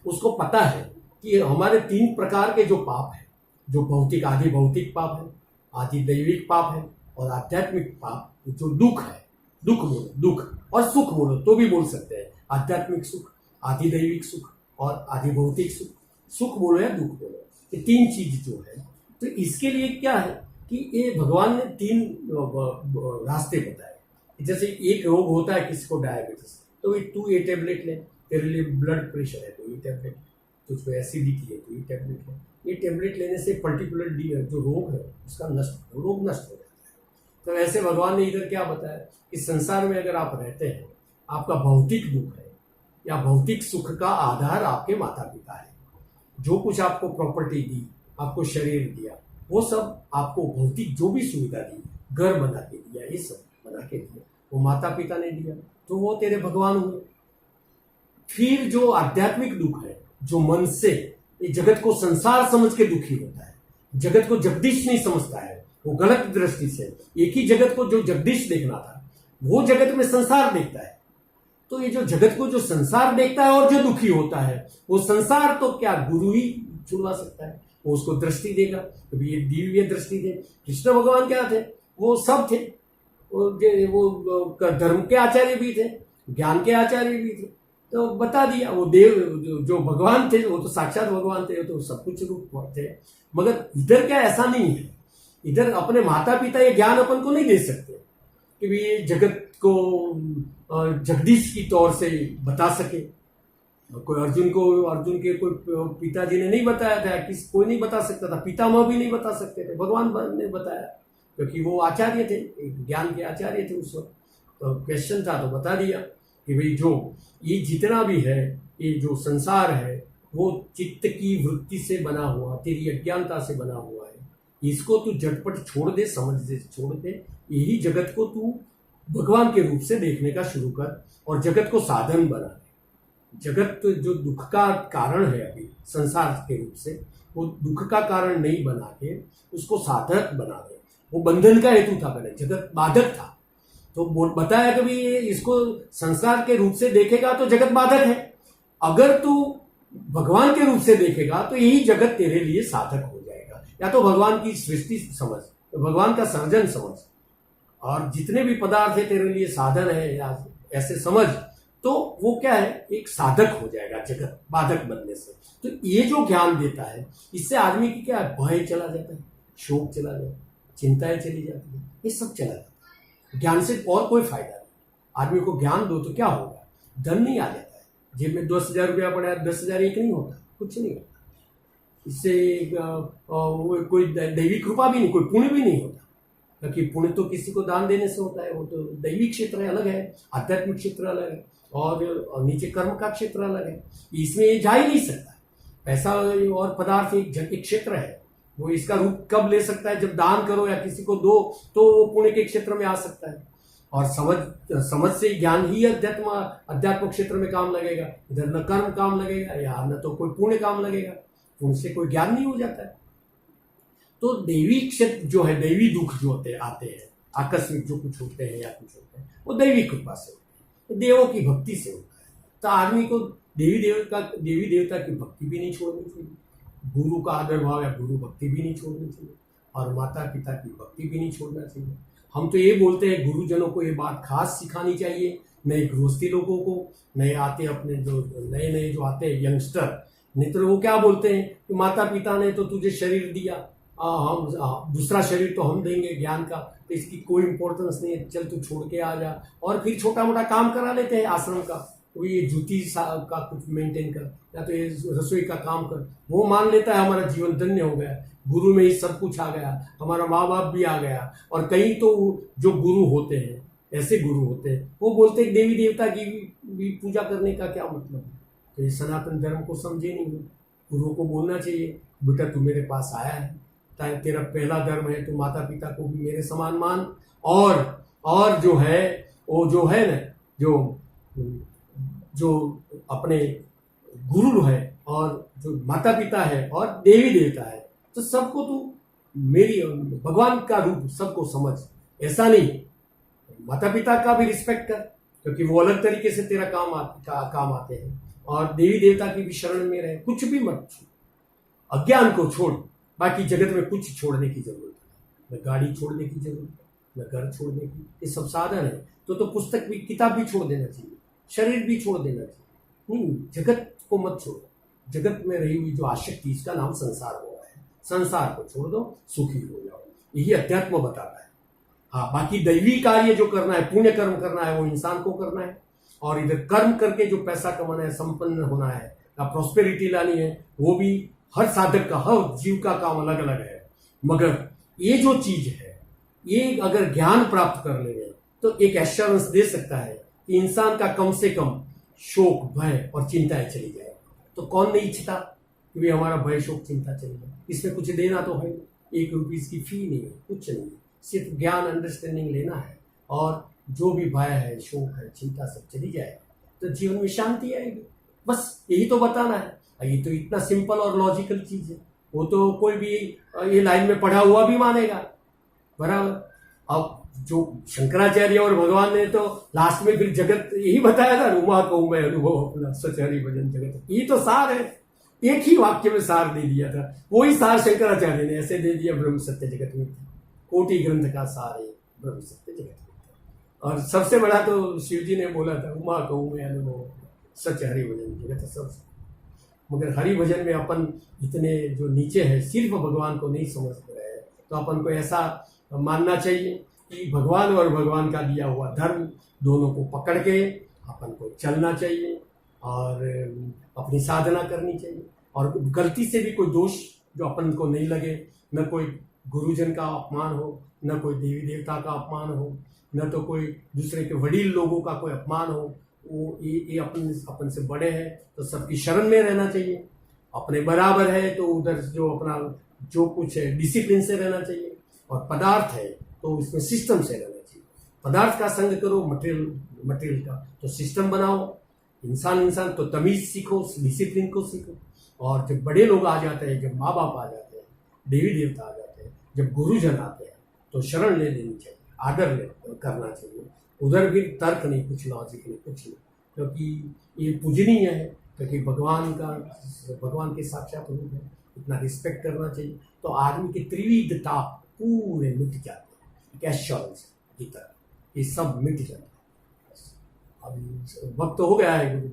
उसको पता है कि हमारे तीन प्रकार के जो पाप है, जो भौतिक, आदि भौतिक पाप है, आदि दैविक पाप है और आध्यात्मिक पाप, जो दुख है, दुख बोलो, दुख और सुख बोलो तो भी बोल सकते हैं। आध्यात्मिक सुख, आदि दैविक सुख और आदि भौतिक सुख, सुख बोलो या दुख बोलो, ये तीन चीज जो है। तो इसके लिए क्या है कि ये भगवान ने तीन रास्ते बताए। जैसे एक रोग होता है किसी को डायबिटीज, तो तू ये टेबलेट ले, तेरे लिए ब्लड प्रेशर है तो ये टेबलेट, तुझको एसिडिटी है तो ये टेबलेट ले। ये टेबलेट लेने से पर्टिकुलर जो रोग है उसका रोग नष्ट हो जाता है। तो ऐसे भगवान ने इधर क्या बताया कि संसार में अगर आप रहते हैं, आपका भौतिक दुख है या भौतिक सुख का आधार आपके माता पिता है। जो कुछ आपको प्रॉपर्टी दी, आपको शरीर दिया, वो सब आपको भौतिक जो भी सुविधा दी, घर बना के दिया, ये सब बना के दिया, वो माता पिता ने दिया, तो वो तेरे भगवान हुए। फिर जो आध्यात्मिक दुख है, जो मन से, ये जगत को संसार समझ के दुखी होता है, जगत को जगदीश नहीं समझता है, वो गलत दृष्टि से एक ही जगत को जो जगदीश देखना था वो जगत में संसार देखता है। तो ये जो जगत को जो संसार देखता है और जो दुखी होता है, वो संसार तो क्या गुरु ही छुड़वा सकता है, वो उसको दृष्टि देगा। तो ये दिव्य दृष्टि दे। कृष्ण भगवान क्या थे, वो सब थे, वो धर्म के आचार्य भी थे, ज्ञान के आचार्य भी थे। तो बता दिया वो देव जो भगवान थे वो तो साक्षात भगवान थे, तो सब कुछ रूप थे। मगर इधर क्या ऐसा नहीं है, इधर अपने माता पिता ये ज्ञान अपन को नहीं दे सकते कि ये जगत को जगदीश की तौर से बता सके। कोई अर्जुन के कोई पिताजी ने नहीं बताया था, कोई नहीं बता सकता था, पितामह भी नहीं बता सकते थे, भगवान ने बताया, क्योंकि वो आचार्य थे, ज्ञान के आचार्य थे उस वक्त। तो क्वेश्चन था तो बता दिया कि भाई जो ये जितना भी है, ये जो संसार है वो चित्त की वृत्ति से बना हुआ, तेरी अज्ञानता से बना हुआ है। इसको तू झटपट छोड़ दे, समझ दे, छोड़ दे। यही जगत को तू भगवान के रूप से देखने का शुरू कर और जगत को साधन बना दे। जगत जो दुख का कारण है अभी संसार के रूप से, वो दुख का कारण नहीं बना के उसको साधक बना दे। वो बंधन का हेतु था पहले, जगत बाधक था। तो बताया कि भाई इसको संसार के रूप से देखेगा तो जगत बाधक है, अगर तू भगवान के रूप से देखेगा तो यही जगत तेरे लिए साधक हो जाएगा। या तो भगवान की सृष्टि समझ, तो भगवान का सर्जन समझ, और जितने भी पदार्थ है तेरे लिए साधन है या ऐसे समझ, तो वो क्या है, एक साधक हो जाएगा जगत बाधक बनने से। तो ये जो ज्ञान देता है, इससे आदमी की क्या है, भय चला जाता है, शोक चला जाता है, चिंताएं चली जाती है, ये सब चला जाता है। ज्ञान से और कोई फायदा नहीं। आदमी को ज्ञान दो तो क्या होगा, धन नहीं आ जाता है, जेब में 10,000 रुपया पड़ा, 10,000 एक नहीं होता, कुछ नहीं होता। इससे कोई दैवी कृपा भी नहीं, कोई पुण्य भी नहीं होता, क्योंकि पुण्य तो किसी को दान देने से होता है, वो तो दैविक क्षेत्र अलग है, आध्यात्मिक क्षेत्र अलग है, और नीचे कर्म का क्षेत्र अलग है। इसमें ये जा ही नहीं सकता। पैसा और पदार्थ एक क्षेत्र है, वो इसका रूप कब ले सकता है, जब दान करो या किसी को दो तो वो पुण्य के क्षेत्र में आ सकता है। और समझ से ज्ञान ही अध्यात्म क्षेत्र में काम लगेगा। इधर न कर्म काम लगेगा या न तो कोई पुण्य काम लगेगा, पुण्य से कोई ज्ञान नहीं हो जाता है। तो दैवी क्षेत्र जो है, दैवी दुख जो आते हैं, आकस्मिक जो कुछ होते हैं या कुछ होते हैं, वो दैवी कृपा से होते हैं, तो देवों की भक्ति से होता है। तो आदमी को देवी देवता की भक्ति भी नहीं छोड़नी चाहिए, गुरु का आदर भाव या गुरु भक्ति भी नहीं छोड़नी चाहिए, और माता पिता की भक्ति भी नहीं छोड़ना चाहिए। हम तो ये बोलते हैं गुरुजनों को ये बात खास सिखानी चाहिए, नए गृहस्थी लोगों को, नए आते अपने जो नए जो आते हैं यंगस्टर, नहीं तो वो क्या बोलते हैं कि माता पिता ने तो तुझे शरीर दिया, हम दूसरा शरीर तो हम देंगे ज्ञान का, तो इसकी कोई इंपॉर्टेंस नहीं है, चल तू छोड़ के आ जा। और फिर छोटा मोटा काम करा लेते हैं आश्रम का, तो ये जूती का कुछ मेंटेन कर, या तो ये रसोई का काम कर, वो मान लेता है हमारा जीवन धन्य हो गया, गुरु में ही सब कुछ आ गया, हमारा माँ बाप भी आ गया। और कई तो जो गुरु होते हैं, ऐसे गुरु होते हैं, वो बोलते हैं देवी देवता की भी पूजा करने का क्या मतलब है। तो ये सनातन धर्म को समझे नहीं है। गुरु को बोलना चाहिए, बेटा तू मेरे पास आया है, तेरा पहला धर्म है, तो माता पिता को भी मेरे समान मान, और जो है वो जो है ना, जो अपने गुरु है और जो माता पिता है और देवी देवता है, तो सबको तू मेरी भगवान का रूप सबको समझ। ऐसा नहीं, माता पिता का भी रिस्पेक्ट कर, क्योंकि वो अलग तरीके से तेरा काम आते हैं, और देवी देवता की भी शरण में रहे, कुछ भी मत छोड़, अज्ञान को छोड़, बाकी जगत में कुछ छोड़ने की जरूरत है, न गाड़ी छोड़ने की जरूरत है, न घर छोड़ने की, ये सब साधन है। तो पुस्तक भी, किताब भी छोड़ देना चाहिए, शरीर भी छोड़ देना चाहिए, नहीं, जगत को मत छोड़ो। जगत में रही हुई जो आसक्ति, इसका नाम संसार हो रहा है, संसार को छोड़ दो, सुखी हो जाओ, यही अध्यात्म बताता है। हाँ, बाकी दैवी कार्य जो करना है, पुण्य कर्म करना है, वो इंसान को करना है, और इधर कर्म करके जो पैसा कमाना है, संपन्न होना है या प्रॉस्पेरिटी लानी है, वो भी हर साधक का, हर जीव का काम अलग अलग है। मगर ये जो चीज है, ये अगर ज्ञान प्राप्त कर लेंगे तो एक एश्योरेंस दे सकता है कि इंसान का कम से कम शोक, भय और चिंताएं चली जाए। तो कौन नहीं इच्छता कि भी हमारा भय, शोक, चिंता चली जाए। इसमें कुछ देना तो है, 1 रुपये की फी नहीं है, कुछ नहीं है, सिर्फ ज्ञान, अंडरस्टैंडिंग लेना है, और जो भी भय है, शोक है, चिंता सब चली जाएगा, तो जीवन में शांति आएगी। बस यही तो बताना है। ये तो इतना सिंपल और लॉजिकल चीज है, वो तो कोई भी ये लाइन में पढ़ा हुआ भी मानेगा, बराबर। अब जो शंकराचार्य और भगवान ने तो लास्ट में फिर जगत यही बताया था, उमा कहूं मैं अनुभव अपना, सच हरि भजन जगत, ये तो सार है, एक ही वाक्य में सार दे दिया था। वही सार शंकराचार्य ने ऐसे दे दिया, ब्रह्म सत्य जगत में, कोटि ग्रंथ का सार है ब्रह्म सत्य जगत में। और सबसे बड़ा तो शिव जी ने बोला था, उमा कहूं मैं अनुभव सच हरि भजन जगत सब। मगर हरि भजन में अपन इतने जो नीचे है, सिर्फ भगवान को नहीं समझ रहे हैं, तो अपन को ऐसा मानना चाहिए कि भगवान और भगवान का दिया हुआ धर्म दोनों को पकड़ के अपन को चलना चाहिए, और अपनी साधना करनी चाहिए। और गलती से भी कोई दोष जो अपन को नहीं लगे, न कोई गुरुजन का अपमान हो, न कोई देवी देवता का अपमान हो, न तो कोई दूसरे के वडील लोगों का कोई अपमान हो, वो ये अपन से बड़े हैं तो सबकी शरण में रहना चाहिए। अपने बराबर है तो उधर जो अपना जो कुछ है डिसिप्लिन से रहना चाहिए। और पदार्थ है तो उसमें सिस्टम से रहना चाहिए। पदार्थ का संग करो, मटेरियल का तो सिस्टम बनाओ। इंसान तो तमीज सीखो, डिसिप्लिन को सीखो। और जब बड़े लोग आ जाते हैं, जब माँ बाप आ जाते हैं, देवी देवता आ जाते हैं, जब गुरुजन आते हैं तो शरण ले लेनी चाहिए, आदर करना चाहिए। उधर भी तर्क नहीं, कुछ लॉजिक नहीं, कुछ नहीं, क्योंकि ये पूजनीय है, क्योंकि भगवान के साक्षात रूप है। इतना रिस्पेक्ट करना चाहिए तो आदमी की त्रिविधता पूरे मिट जाते हैं। एक एश्योरेंस की तरह ये सब मिट जाता है। अब वक्त हो गया है गुरु